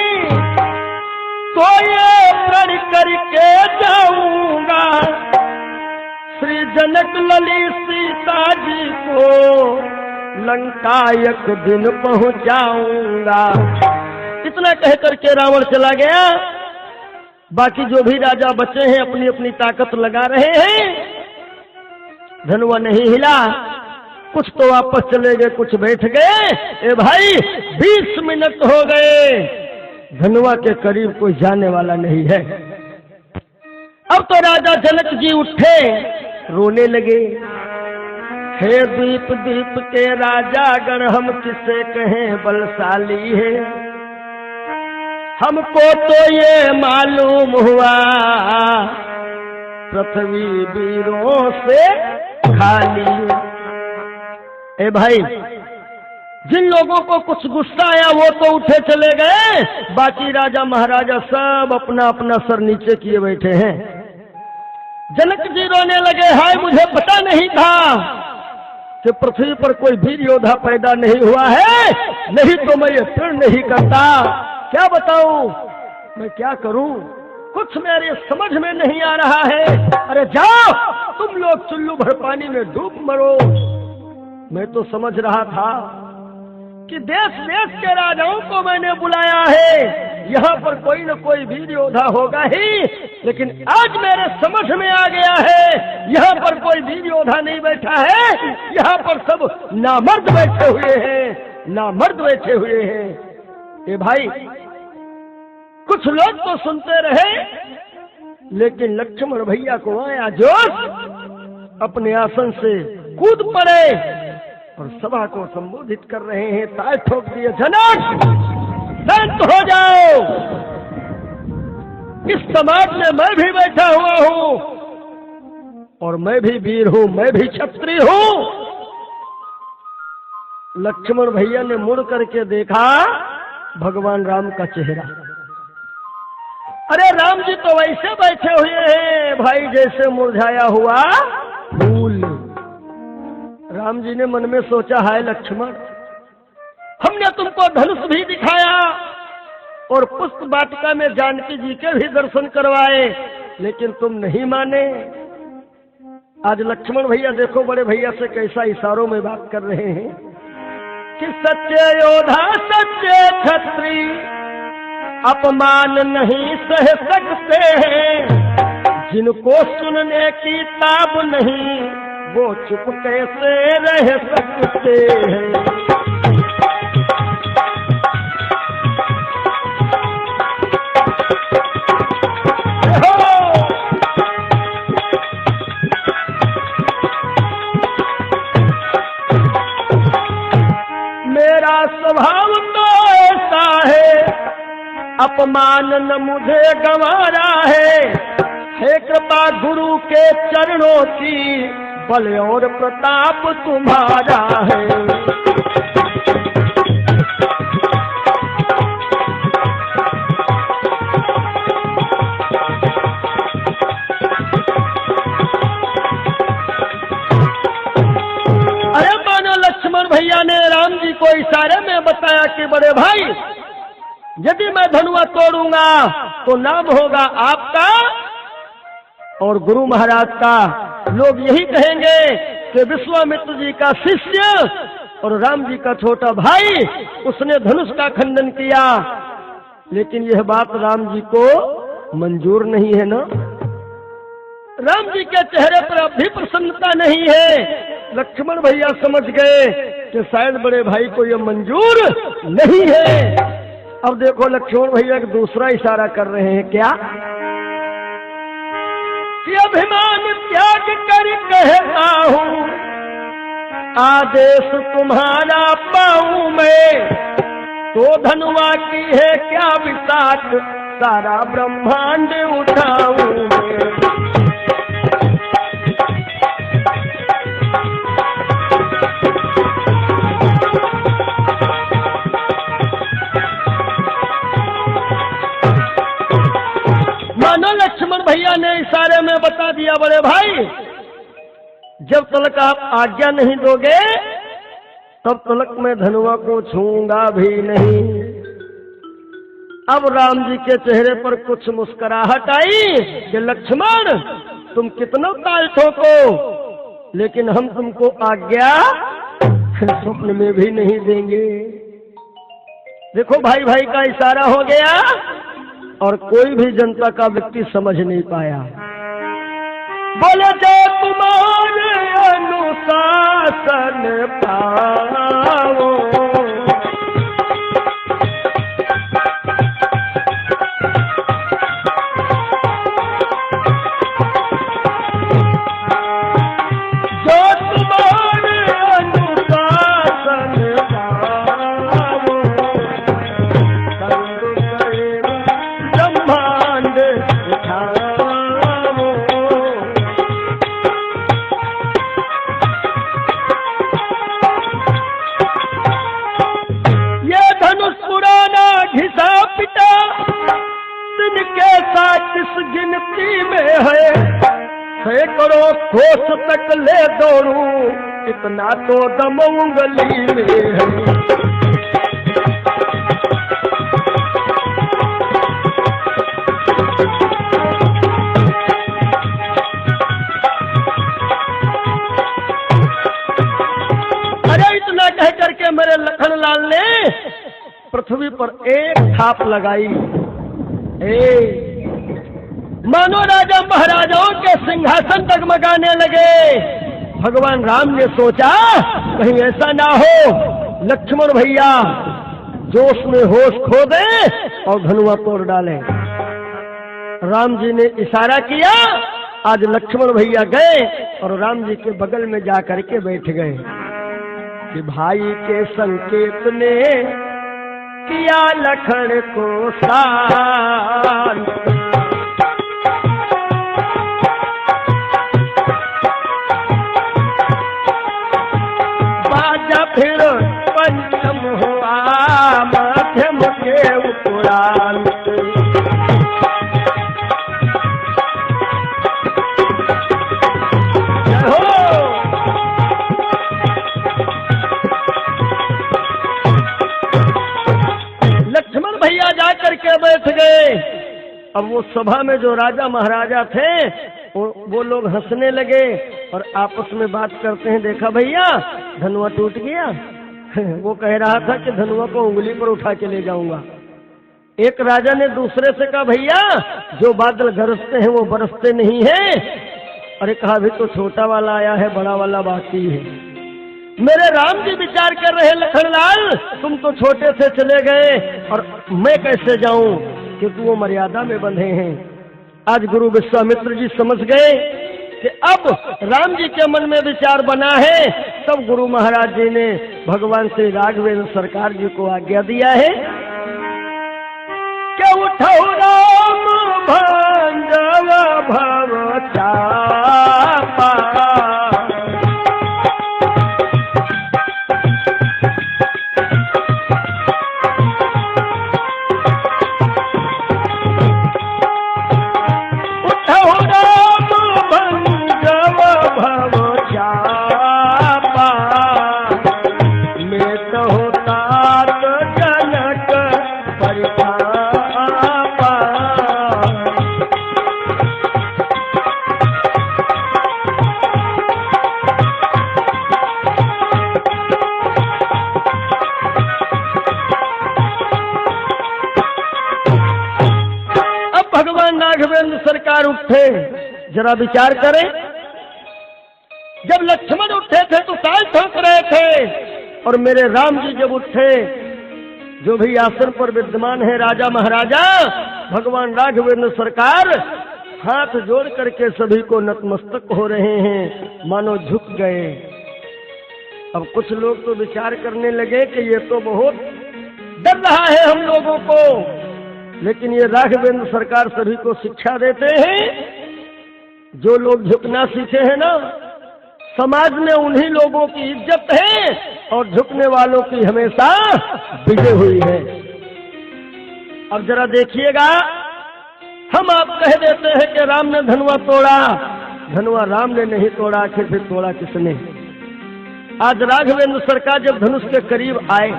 तो ये प्रण करके जाऊंगा श्री जनक लली सीता जी को लंका एक दिन पहुंचाऊंगा। इतना कह करके रावण चला गया। बाकी जो भी राजा बचे हैं अपनी अपनी ताकत लगा रहे हैं। धनुआ नहीं हिला। कुछ तो वापस चले गए, कुछ बैठ गए। ए भाई 20 मिनट हो गए, धनुआ के करीब कोई जाने वाला नहीं है। अब तो राजा जनक जी उठे, रोने लगे। हे द्वीप द्वीप के राजा अगर हम किसे कहें बलशाली है, हमको तो ये मालूम हुआ पृथ्वी वीरों से खाली। ए भाई जिन लोगों को कुछ गुस्सा आया वो तो उठे चले गए, बाकी राजा महाराजा सब अपना अपना सर नीचे किए बैठे हैं। जनक जी रोने लगे, हाय मुझे पता नहीं था कि पृथ्वी पर कोई वीर योद्धा पैदा नहीं हुआ है, नहीं तो मैं ये प्रण नहीं करता। क्या बताऊं, मैं क्या करूं, कुछ मेरे समझ में नहीं आ रहा है। अरे जाओ तुम लोग चुल्लू भर पानी में डूब मरो। मैं तो समझ रहा था कि देश देश के राजाओं को मैंने बुलाया है, यहाँ पर कोई न कोई वीर योद्धा होगा ही, लेकिन आज मेरे समझ में आ गया है यहाँ पर कोई वीर योद्धा नहीं बैठा है, यहाँ पर सब नामर्द बैठे हुए हैं, नामर्द बैठे हुए हैं। ए भाई कुछ लोग तो सुनते रहे, लेकिन लक्ष्मण भैया को आया जोश, अपने आसन से कूद पड़े और सभा को संबोधित कर रहे हैं। ताल ठोक दिए, जनक शांत हो जाओ, इस समाज में मैं भी बैठा हुआ हूं और मैं भी वीर हूं, मैं भी क्षत्रिय हूं। लक्ष्मण भैया ने मुड़ करके देखा भगवान राम का चेहरा। अरे राम जी तो वैसे बैठे हुए हैं भाई जैसे मुरझाया हुआ फूल। राम जी ने मन में सोचा, हाय लक्ष्मण, हमने तुमको धनुष भी दिखाया और पुष्प वाटिका में जानकी जी के भी दर्शन करवाए, लेकिन तुम नहीं माने। आज लक्ष्मण भैया देखो बड़े भैया से कैसा इशारों में बात कर रहे हैं कि सच्चे योद्धा सच्चे क्षत्रिय अपमान नहीं सह सकते हैं, जिनको सुनने की ताब नहीं वो चुप कैसे रह सकते हैं। अपमान न मुझे गंवारा है कृपा गुरु के चरणों की, बल और प्रताप तुम्हारा है। अरे मानो लक्ष्मण भैया ने राम जी को इशारे में बताया कि बड़े भाई, यदि मैं धनुआ तोड़ूंगा तो नाम होगा आपका और गुरु महाराज का। लोग यही कहेंगे कि विश्वामित्र जी का शिष्य और राम जी का छोटा भाई, उसने धनुष का खंडन किया। लेकिन यह बात राम जी को मंजूर नहीं है ना। राम जी के चेहरे पर अब भी प्रसन्नता नहीं है। लक्ष्मण भैया समझ गए कि शायद बड़े भाई को यह मंजूर नहीं है। अब देखो लक्ष्मण भैया एक दूसरा इशारा कर रहे हैं, क्या कि अभिमान त्याग कर कहता हूँ, आदेश तुम्हारा पाऊं मैं, तो धनुआ की है क्या विसाख, सारा ब्रह्मांड उठाऊं मैं। मानो लक्ष्मण भैया ने इशारे में बता दिया, बड़े भाई जब तक आप आज्ञा नहीं दोगे तब तक मैं धनुआ को छूंगा भी नहीं। अब राम जी के चेहरे पर कुछ मुस्कुराहट आई कि लक्ष्मण तुम कितना ताल ठोको, लेकिन हम तुमको आज्ञा स्वप्न में भी नहीं देंगे। देखो भाई भाई का इशारा हो गया और कोई भी जनता का व्यक्ति समझ नहीं पाया। बोले जो तुम्हारे अनुशासन पाओ, जो तुम्हारे अनुशासन पाओ, ब्रह्मांड उठाओ। घिसा पिटा जिनके साथ इस गिनती में है, सैकड़ों कोस तक ले दौड़ू, इतना तो दम उंगली में है। अरे इतना कह करके मेरे लखनलाल ने पृथ्वी पर एक थाप लगाई। मानो राजा महाराजाओं के सिंहासन डगमगाने लगे। भगवान राम ने सोचा कहीं ऐसा ना हो लक्ष्मण भैया जोश में होश खो दे और धनुआ तोड़ डाले। राम जी ने इशारा किया। आज लक्ष्मण भैया गए और राम जी के बगल में जा करके बैठ गए कि भाई के संकेत ने किया लखन को शान, बाजा फिर पंचम हुआ मध्यम के उपरांत। भैया जा करके बैठ गए। अब वो सभा में जो राजा महाराजा थे वो लोग हंसने लगे और आपस में बात करते हैं, देखा भैया धनुआ टूट गया। वो कह रहा था कि धनुआ को उंगली पर उठा के ले जाऊंगा। एक राजा ने दूसरे से कहा भैया जो बादल गरजते हैं वो बरसते नहीं है। अरे कहा अभी तो छोटा वाला आया है, बड़ा वाला बाकी है। मेरे राम जी विचार कर रहे लखनलाल, तुम तो छोटे से चले गए और मैं कैसे जाऊं, क्योंकि वो मर्यादा में बंधे हैं। आज गुरु विश्वामित्र जी समझ गए कि अब राम जी के मन में विचार बना है। तब गुरु महाराज जी ने भगवान श्री राघवेंद्र सरकार जी को आज्ञा दिया है कि चापा। राघवेंद्र सरकार उठे, जरा विचार करें। जब लक्ष्मण उठे थे तो ताल ठोक रहे थे, और मेरे राम जी जब उठे, जो भी आसन पर विद्यमान है राजा महाराजा, भगवान राघवेंद्र सरकार हाथ जोड़ करके सभी को नतमस्तक हो रहे हैं, मानो झुक गए। अब कुछ लोग तो विचार करने लगे कि ये तो बहुत डर रहा है हम लोगों को, लेकिन ये राघवेंद्र सरकार सभी को शिक्षा देते हैं। जो लोग झुकना सीखे हैं ना, समाज में उन्हीं लोगों की इज्जत है, और झुकने वालों की हमेशा विजय हुई है। अब जरा देखिएगा, हम आप कह देते हैं कि राम ने धनुआ तोड़ा, धनुआ राम ने नहीं तोड़ा, आखिर फिर तोड़ा किसने? आज राघवेंद्र सरकार जब धनुष के करीब आए,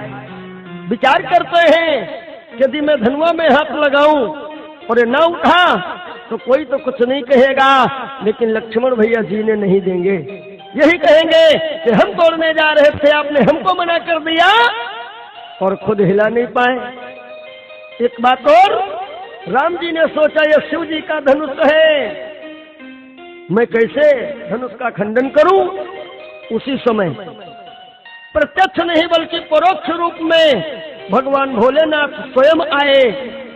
विचार करते हैं यदि मैं धनुआ में हाथ लगाऊं और ये ना उठा तो कोई तो कुछ नहीं कहेगा, लेकिन लक्ष्मण भैया जीने नहीं देंगे। यही कहेंगे कि हम तोड़ने जा रहे थे, आपने हमको मना कर दिया, और खुद हिला नहीं पाए। एक बात और, राम जी ने सोचा ये शिव जी का धनुष है, मैं कैसे धनुष का खंडन करूं? उसी समय प्रत्यक्ष नहीं बल्कि परोक्ष रूप में भगवान भोलेनाथ स्वयं आए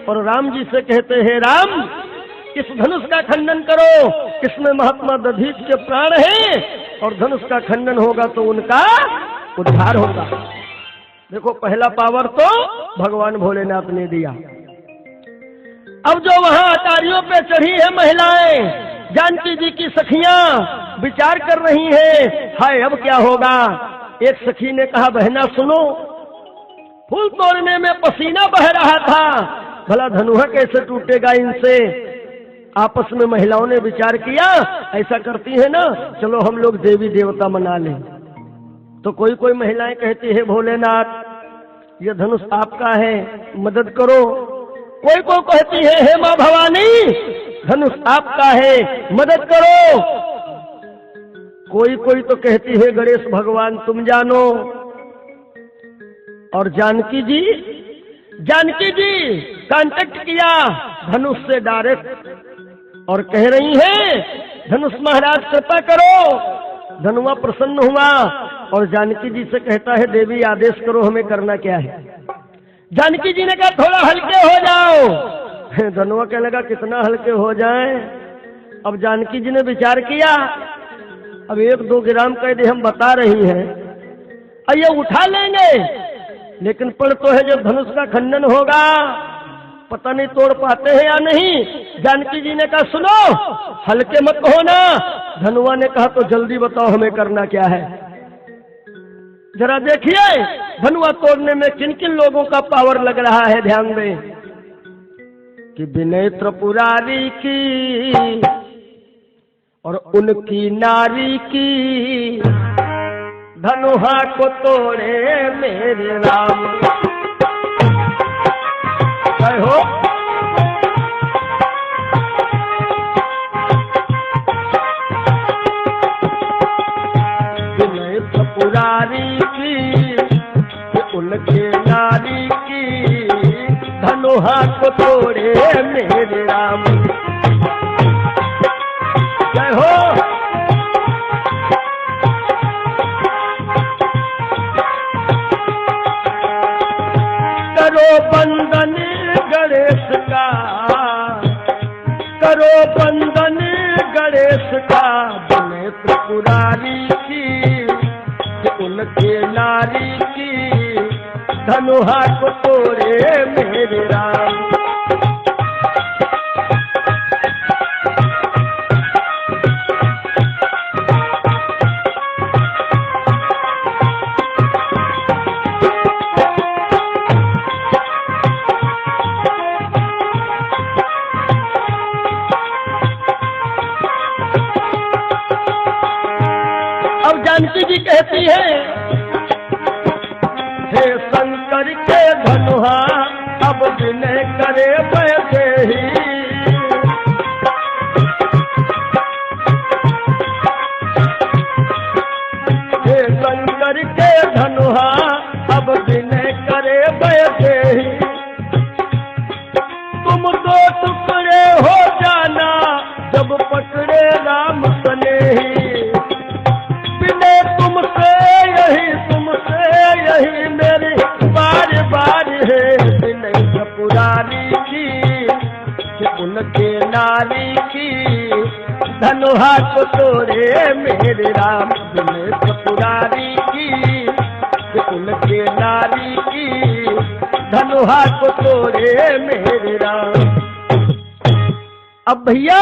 और राम जी से कहते हैं, राम इस धनुष का खंडन करो, इसमें महात्मा दधीच के प्राण हैं, और धनुष का खंडन होगा तो उनका उद्धार होगा। देखो, पहला पावर तो भगवान भोलेनाथ ने दिया। अब जो वहां अटारियों पे चढ़ी है महिलाएं, जानकी जी की सखियां विचार कर रही हैं, हाय अब क्या होगा। एक सखी ने कहा, बहना सुनो, फूल तोड़ने में पसीना बह रहा था, भला धनुहा कैसे टूटेगा इनसे। आपस में महिलाओं ने विचार किया, ऐसा करती है ना, चलो हम लोग देवी देवता मना लें। तो कोई कोई महिलाएं कहती है, भोलेनाथ ये धनुष आपका है, मदद करो। कोई कोई कहती है, हे माँ भवानी धनुष आपका है, मदद करो। कोई कोई तो कहती है, गणेश भगवान तुम जानो। और जानकी जी कांटेक्ट किया धनुष से डायरेक्ट, और कह रही है, धनुष महाराज कृपा करो। धनुआ प्रसन्न हुआ और जानकी जी से कहता है, देवी आदेश करो, हमें करना क्या है। जानकी जी ने कहा, थोड़ा हल्के हो जाओ। धनुआ कहने लगा, कितना हल्के हो जाएं। अब जानकी जी ने विचार किया, अब 1-2 ग्राम कह दे हम बता रही हैं, ये उठा लेंगे, लेकिन पड़ तो है जब धनुष का खंडन होगा, पता नहीं तोड़ पाते हैं या नहीं। जानकी जी ने कहा, सुनो हल्के मत होना। धनुआ ने कहा, तो जल्दी बताओ हमें करना क्या है। जरा देखिए धनुआ तोड़ने में किन किन लोगों का पावर लग रहा है, ध्यान दें। कि विनय त्रिपुरारी की और उनकी नारी की, धनुहा को तोड़े मेरे राम। जय हो। विनय त्रिपुरारी की, उनके नारी की, धनुहा को तोड़े मेरे राम। जय हो। करो बंदन गणेश का, करो बंदन गणेश का, विनय त्रिपुरारी की, उनके नारी की, धनुहा को तोड़े मेरे राम। जी कहती है, हे शंकर के धनुहा अब विनय करे बैठे ही। हे शंकर के धनुहा अब विनय करे बैठे ही। तुम दो टुकड़े हो जाना जब पकड़े राम स्नेही। विनय तुमसे यही मेरी बार बार है। विनय पुरानी की कि उनके नारी की धनुहा को तोड़े मेरे राम। विनय पुरानी की कि उनके नारी की धनुहा को तोड़े मेरे राम। अब भैया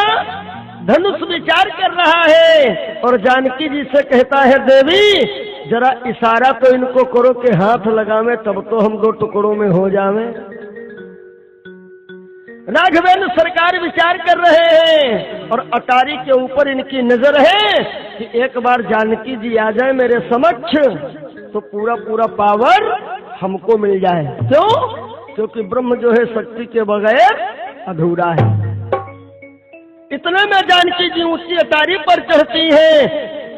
धनुष विचार कर रहा है और जानकी जी से कहता है, देवी जरा इशारा तो इनको करो कि हाथ लगावे, तब तो हम दो टुकड़ों में हो जावे। राघवेंद्र सरकार विचार कर रहे हैं और अटारी के ऊपर इनकी नजर है कि एक बार जानकी जी आ जाए मेरे समक्ष तो पूरा पूरा पावर हमको मिल जाए। क्यों? क्योंकि ब्रह्म जो है शक्ति के बगैर अधूरा है। इतने में जानकी जी ऊंची अटारी पर चढ़ती है।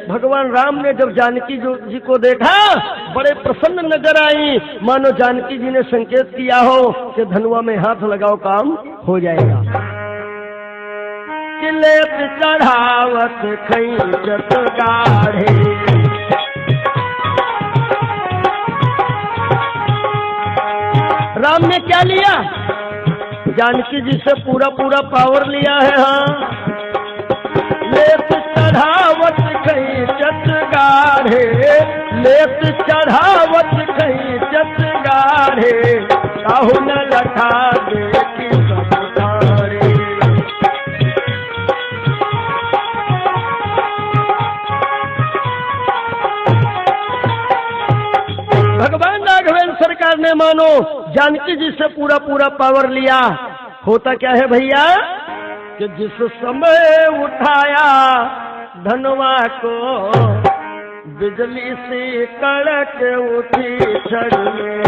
भगवान राम ने जब जानकी जी को देखा बड़े प्रसन्न नजर आई, मानो जानकी जी ने संकेत किया हो कि धनुआ में हाथ लगाओ काम हो जाएगा। किले चढ़ावत खैचत गाढ़े, राम ने क्या लिया? जानकी जी से पूरा पूरा पावर लिया है। हाँ, लेत चढ़ावत खैचत गाढ़े, लेत चढ़ावत खैचत गाढ़े, काहू न लखा देखी सब तारे। भगवान राघवेंद्र सरकार ने मानो जानकी जी से पूरा पूरा पावर लिया। होता क्या है भैया कि जिस समय उठाया धनुआ को बिजली से कड़क उठी छड़ में।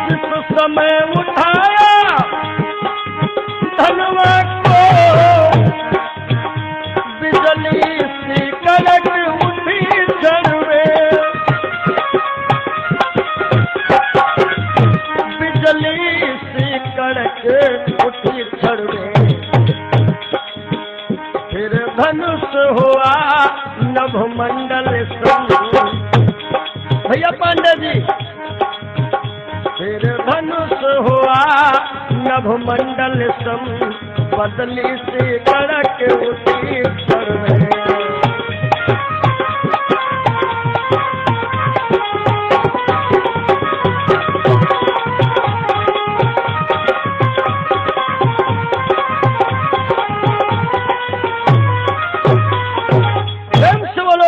जिस समय उठाया धनुआ को बिजली से कड़क उठी छड़ में, फिर धनुष हुआ नभ मंडल संग। भैया पांडे जी, फिर धनुष हुआ नभ मंडल संग, बदली से कड़क उठी छड़ में।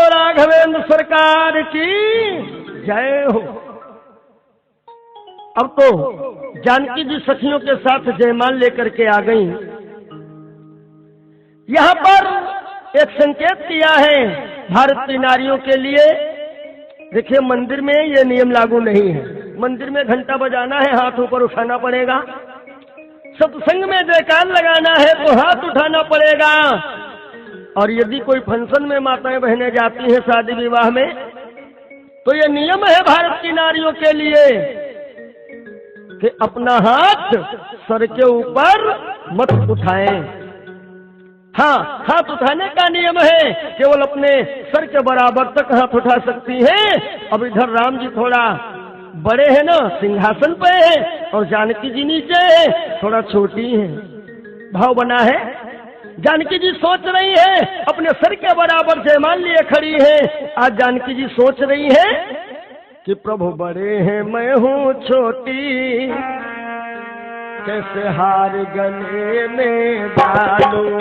राघवेंद्र सरकार की जय हो। अब तो जानकी जी सखियों के साथ जयमाल लेकर के आ गई। यहाँ पर एक संकेत किया है भारत की नारियों के लिए। देखिए मंदिर में ये नियम लागू नहीं है। मंदिर में घंटा बजाना है, हाथ ऊपर उठाना पड़ेगा। सत्संग में जयकार लगाना है तो हाथ उठाना पड़ेगा। और यदि कोई फंक्शन में माताएं बहनें जाती हैं शादी विवाह में, तो ये नियम है भारत की नारियों के लिए कि अपना हाथ सर के ऊपर मत उठाएं। हाँ, हाथ उठाने का नियम है, केवल अपने सर के बराबर तक हाथ उठा सकती हैं। अब इधर राम जी थोड़ा बड़े हैं ना, सिंहासन पे है, और जानकी जी नीचे है, थोड़ा छोटी है। भाव बना है। जानकी जी सोच रही है, अपने सर के बराबर जयमाल लिए खड़ी है। आज जानकी जी सोच रही है कि प्रभु बड़े हैं, मैं हूँ छोटी, कैसे हार गले में डालूं।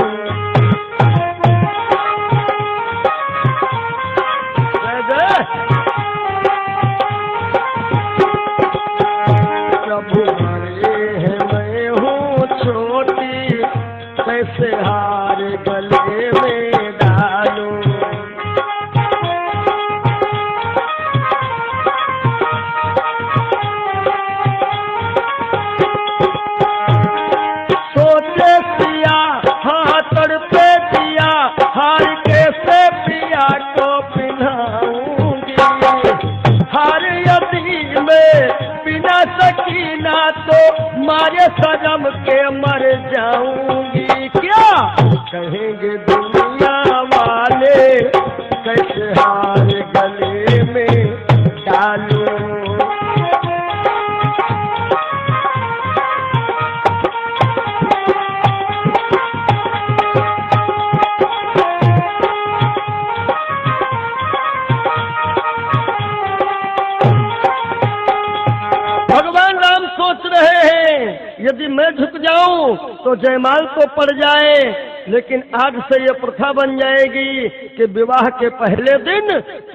प्रभु मारे सजम के मर जाऊंगी। क्या कहेंगे दुनिया वाले, कैसे हार गले में डालूं। भगवान राम सोच रहे हैं यदि मैं झुक जाऊं तो जयमाल तो पड़ जाए, लेकिन आज से ये प्रथा बन जाएगी कि विवाह के पहले दिन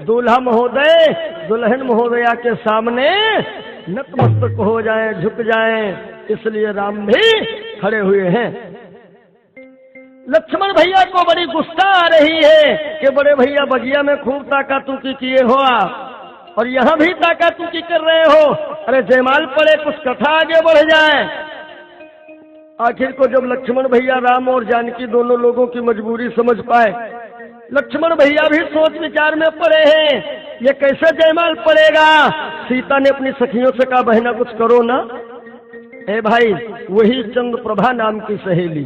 दूल्हा महोदय दुल्हन महोदया के सामने नतमस्तक हो जाएं, झुक जाएं। इसलिए राम भी खड़े हुए हैं। लक्ष्मण भैया को बड़ी गुस्सा आ रही है कि बड़े भैया बगिया में खूब ताकातूकी किए हो आप, और यहाँ भी ताकातूकी कर रहे हो। अरे जयमाल पड़े, कुछ कथा आगे बढ़ जाए। आखिर को जब लक्ष्मण भैया राम और जानकी दोनों लोगों की मजबूरी समझ पाए, लक्ष्मण भैया भी सोच विचार में पड़े हैं, ये कैसे जयमाल पड़ेगा। सीता ने अपनी सखियों से कहा, बहना कुछ करो ना। ए भाई, वही चंद्रप्रभा नाम की सहेली,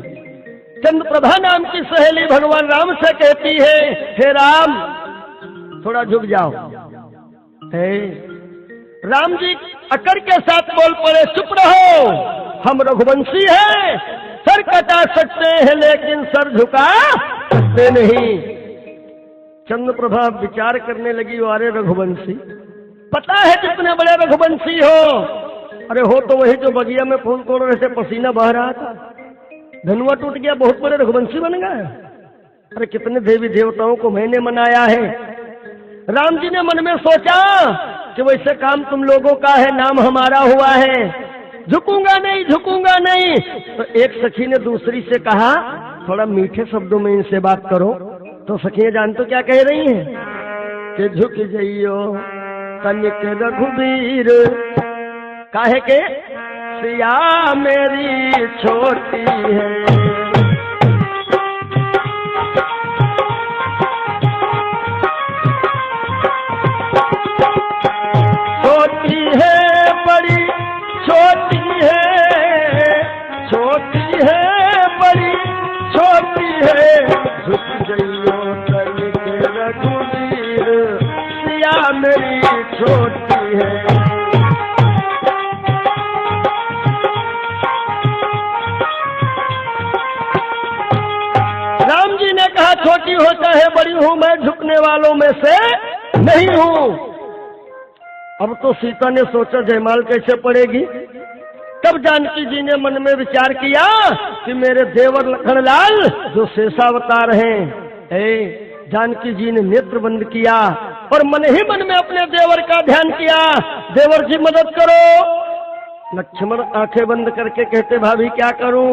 चंद्रप्रभा नाम की सहेली भगवान राम से कहती है, हे राम थोड़ा झुक जाओ। राम जी अकड़ के साथ बोल पड़े, चुप रहो, हम रघुवंशी हैं, सर कटा सकते हैं लेकिन सर झुका सकते नहीं। चंद्रप्रभा विचार करने लगी, अरे रघुवंशी, पता है कितने बड़े रघुवंशी हो। अरे हो तो वही जो बगिया में फूल तोड़ रहे थे, पसीना बह रहा था, धनुआ टूट गया, बहुत बड़े रघुवंशी बन गए। अरे कितने देवी देवताओं को मैंने मनाया है। राम जी ने मन में सोचा कि वैसे काम तुम लोगों का है, नाम हमारा हुआ है, झुकूंगा नहीं, झुकूंगा नहीं। तो एक सखी ने दूसरी से कहा, थोड़ा मीठे शब्दों में इनसे बात करो। तो सखियां जानते क्या कह रही हैं कि झुक जाइयो तनिक रघुबीर, काहे के सिया मेरी छोटी है। छोटी है। राम जी ने कहा, छोटी हो चाहे बड़ी हूं, मैं झुकने वालों में से नहीं हूं। अब तो सीता ने सोचा जयमाल कैसे पड़ेगी। तब जानकी जी ने मन में विचार किया कि मेरे देवर लखनलाल जो शेषावतार हैं, जानकी जी ने नेत्र बंद किया और मन ही मन में अपने देवर का ध्यान किया, देवर जी मदद करो। लक्ष्मण आंखें बंद करके कहते, भाभी क्या करूं।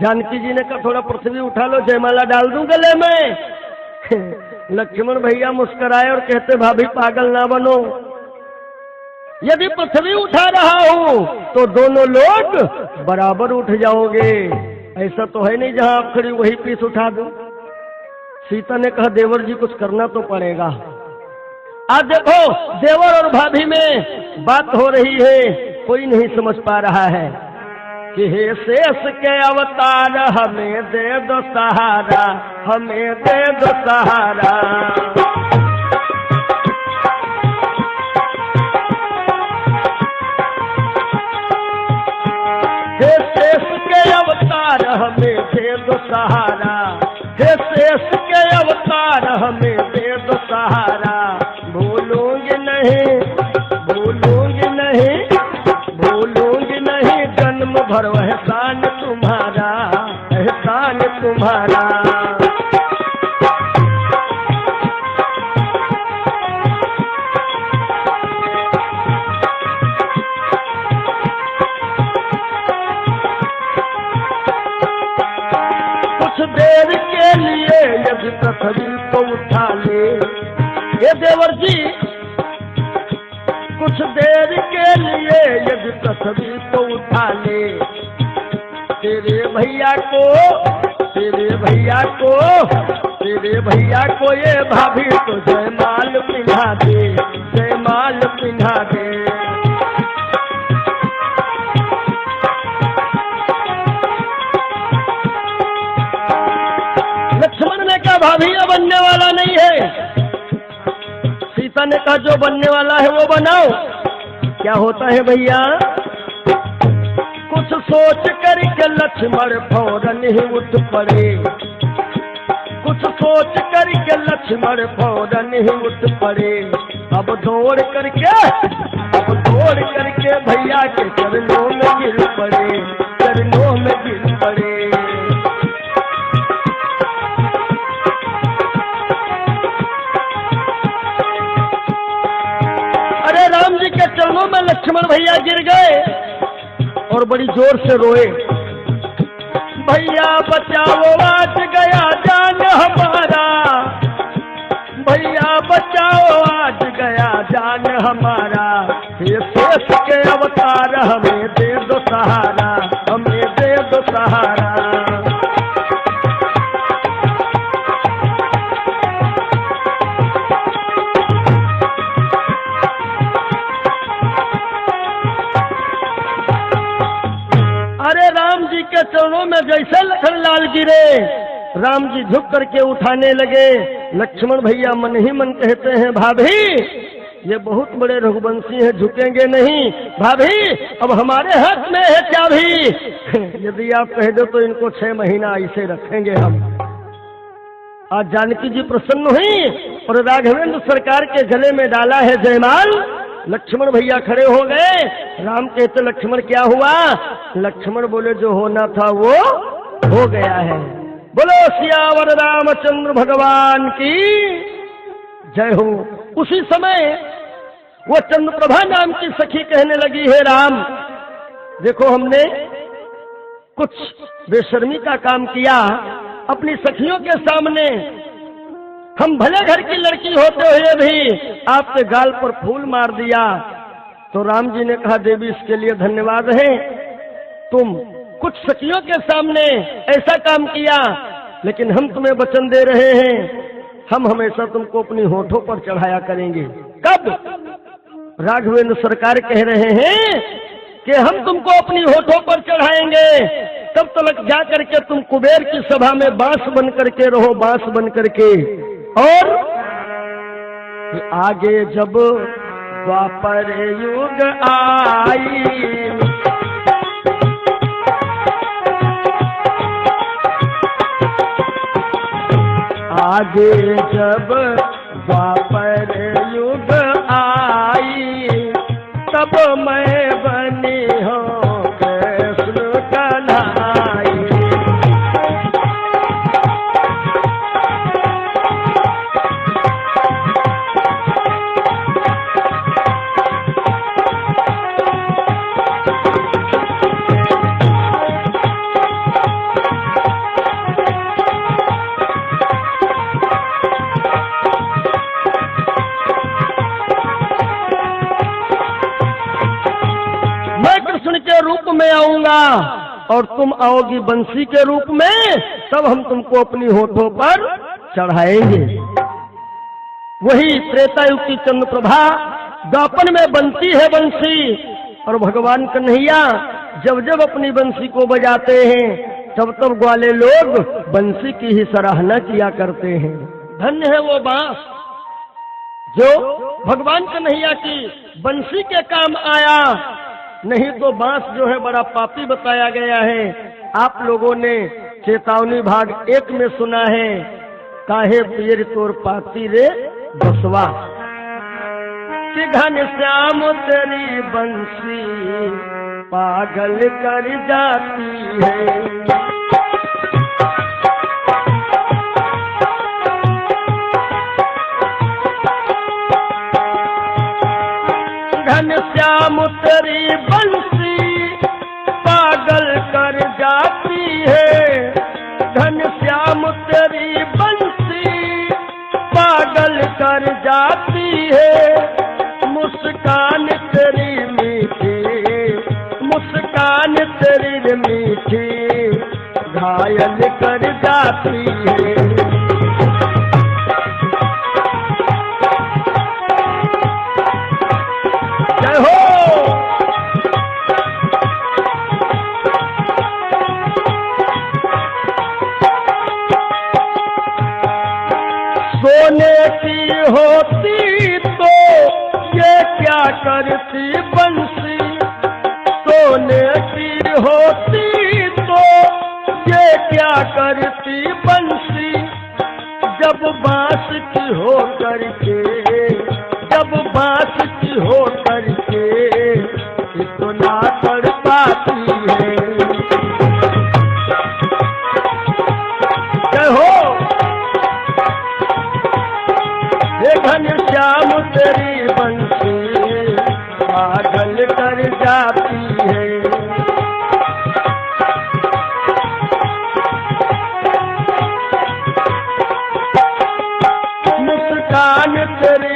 जानकी जी ने कहा, थोड़ा पृथ्वी उठा लो, जयमाला डाल दूं गले में। लक्ष्मण भैया मुस्कुराए और कहते, भाभी पागल ना बनो, यदि पृथ्वी उठा रहा हूं तो दोनों लोग बराबर उठ जाओगे। ऐसा तो है नहीं जहां आप खड़ी वही पीस उठा दो। सीता ने कहा, देवर जी कुछ करना तो पड़ेगा। आज देखो देवर और भाभी में बात हो रही है, कोई नहीं समझ पा रहा है कि हे शेष के अवतार हमें दे दो सहारा, हमें दे दो सहारा। हे शेष के अवतार हमें दे दो सहारा, हे शेष के अवतार हमें दे दो सहारा। भूलूंगी नहीं, भूलूंगी नहीं, भूलूंगी नहीं, जन्म भर एहसान तुम्हारा, एहसान तुम्हारा। कुछ देर के लिए यदि पृथ्वी को उठा ले, ये देवर जी कुछ देर के लिए यदि पृथ्वी को उठा ले, तेरे भैया को, तेरे भैया को, तेरे भैया को ये भाभी तो जयमाल पिन्हा दे, जयमाल पिन्हा दे। बनने वाला नहीं है। सीता ने कहा जो बनने वाला है वो बनाओ। क्या होता है भैया, कुछ सोच करके लक्ष्मण फौरन ही उठ पड़े। कुछ सोच करके लक्ष्मण फौरन ही उठ पड़े। अब दौड़ करके भैया के चरणों में गिर पड़े, चरणों में गिर पड़े। अरे राम जी के चरणों में लक्ष्मण भैया गिर गए और बड़ी जोर से रोए, भैया बचाओ आज गया जान हमारा, भैया बचाओ आज गया जान हमारा। ये शेष के अवतार हमें दे दो सहारा, हमें दे दो सहारा। अरे राम जी के चरणों में जैसे लखनलाल गिरे, राम जी झुक करके उठाने लगे। लक्ष्मण भैया मन ही मन कहते हैं, भाभी ये बहुत बड़े रघुवंशी हैं, झुकेंगे नहीं। भाभी अब हमारे हाथ में है चाबी, यदि आप कह दो तो इनको 6 महीना ऐसे रखेंगे हम। आज जानकी जी प्रसन्न हुई और राघवेंद्र सरकार के गले में डाला है जयमाल। लक्ष्मण भैया खड़े हो गए। राम कहते लक्ष्मण क्या हुआ? लक्ष्मण बोले जो होना था वो हो गया है। बोलो सियावर रामचंद्र भगवान की जय हो। उसी समय वो चंद्रप्रभा नाम की सखी कहने लगी, है राम देखो हमने कुछ बेशर्मी का काम किया अपनी सखियों के सामने। हम भले घर की लड़की होते हुए भी आपके गाल पर फूल मार दिया। तो राम जी ने कहा देवी इसके लिए धन्यवाद है, तुम कुछ सखियों के सामने ऐसा काम किया, लेकिन हम तुम्हें वचन दे रहे हैं हम हमेशा तुमको अपनी होठों पर चढ़ाया करेंगे। कब? राघवेंद्र सरकार कह रहे हैं कि हम तुमको अपनी होठों पर चढ़ाएंगे, तब तक जा करके तुम कुबेर की सभा में बांस बन करके रहो, बांस बन करके। और आगे जब द्वापर युग आई, आगे जब द्वापर युग आई, तब मैं बनी हूँ कृष्ण कन्हैया। रूप में आऊंगा और तुम आओगी बंसी के रूप में, तब हम तुमको अपनी होठों पर चढ़ाएंगे। वही त्रेतायुग की चंद्रप्रभा, द्वापर में बनती है बंसी, और भगवान कन्हैया जब जब अपनी बंसी को बजाते हैं तब तब ग्वाले लोग बंसी की ही सराहना किया करते हैं। धन्य है वो बांस जो भगवान कन्हैया की बंसी के काम आया, नहीं तो बांस जो है बड़ा पापी बताया गया है। आप लोगों ने चेतावनी भाग 1 में सुना है, काहे पीर तोर पाती रे बसवा, कि घनश्याम तेरी बंसी पागल कर जाती है। घनश्याम तेरी बंसी पागल कर जाती है, घनश्याम तेरी बंसी पागल कर जाती है। मुस्कान तेरी मीठी, मुस्कान तेरी मीठी घायल कर जाती है। सोने की होती तो ये क्या करती बंसी, सोने की होती तो ये क्या करती बंसी, जब बांस की हो करके, जब बांस की हो करके इतना कर पाती है। जय हो घनश्याम तेरी बंसी पागल कर जाती है। मुस्कान तेरी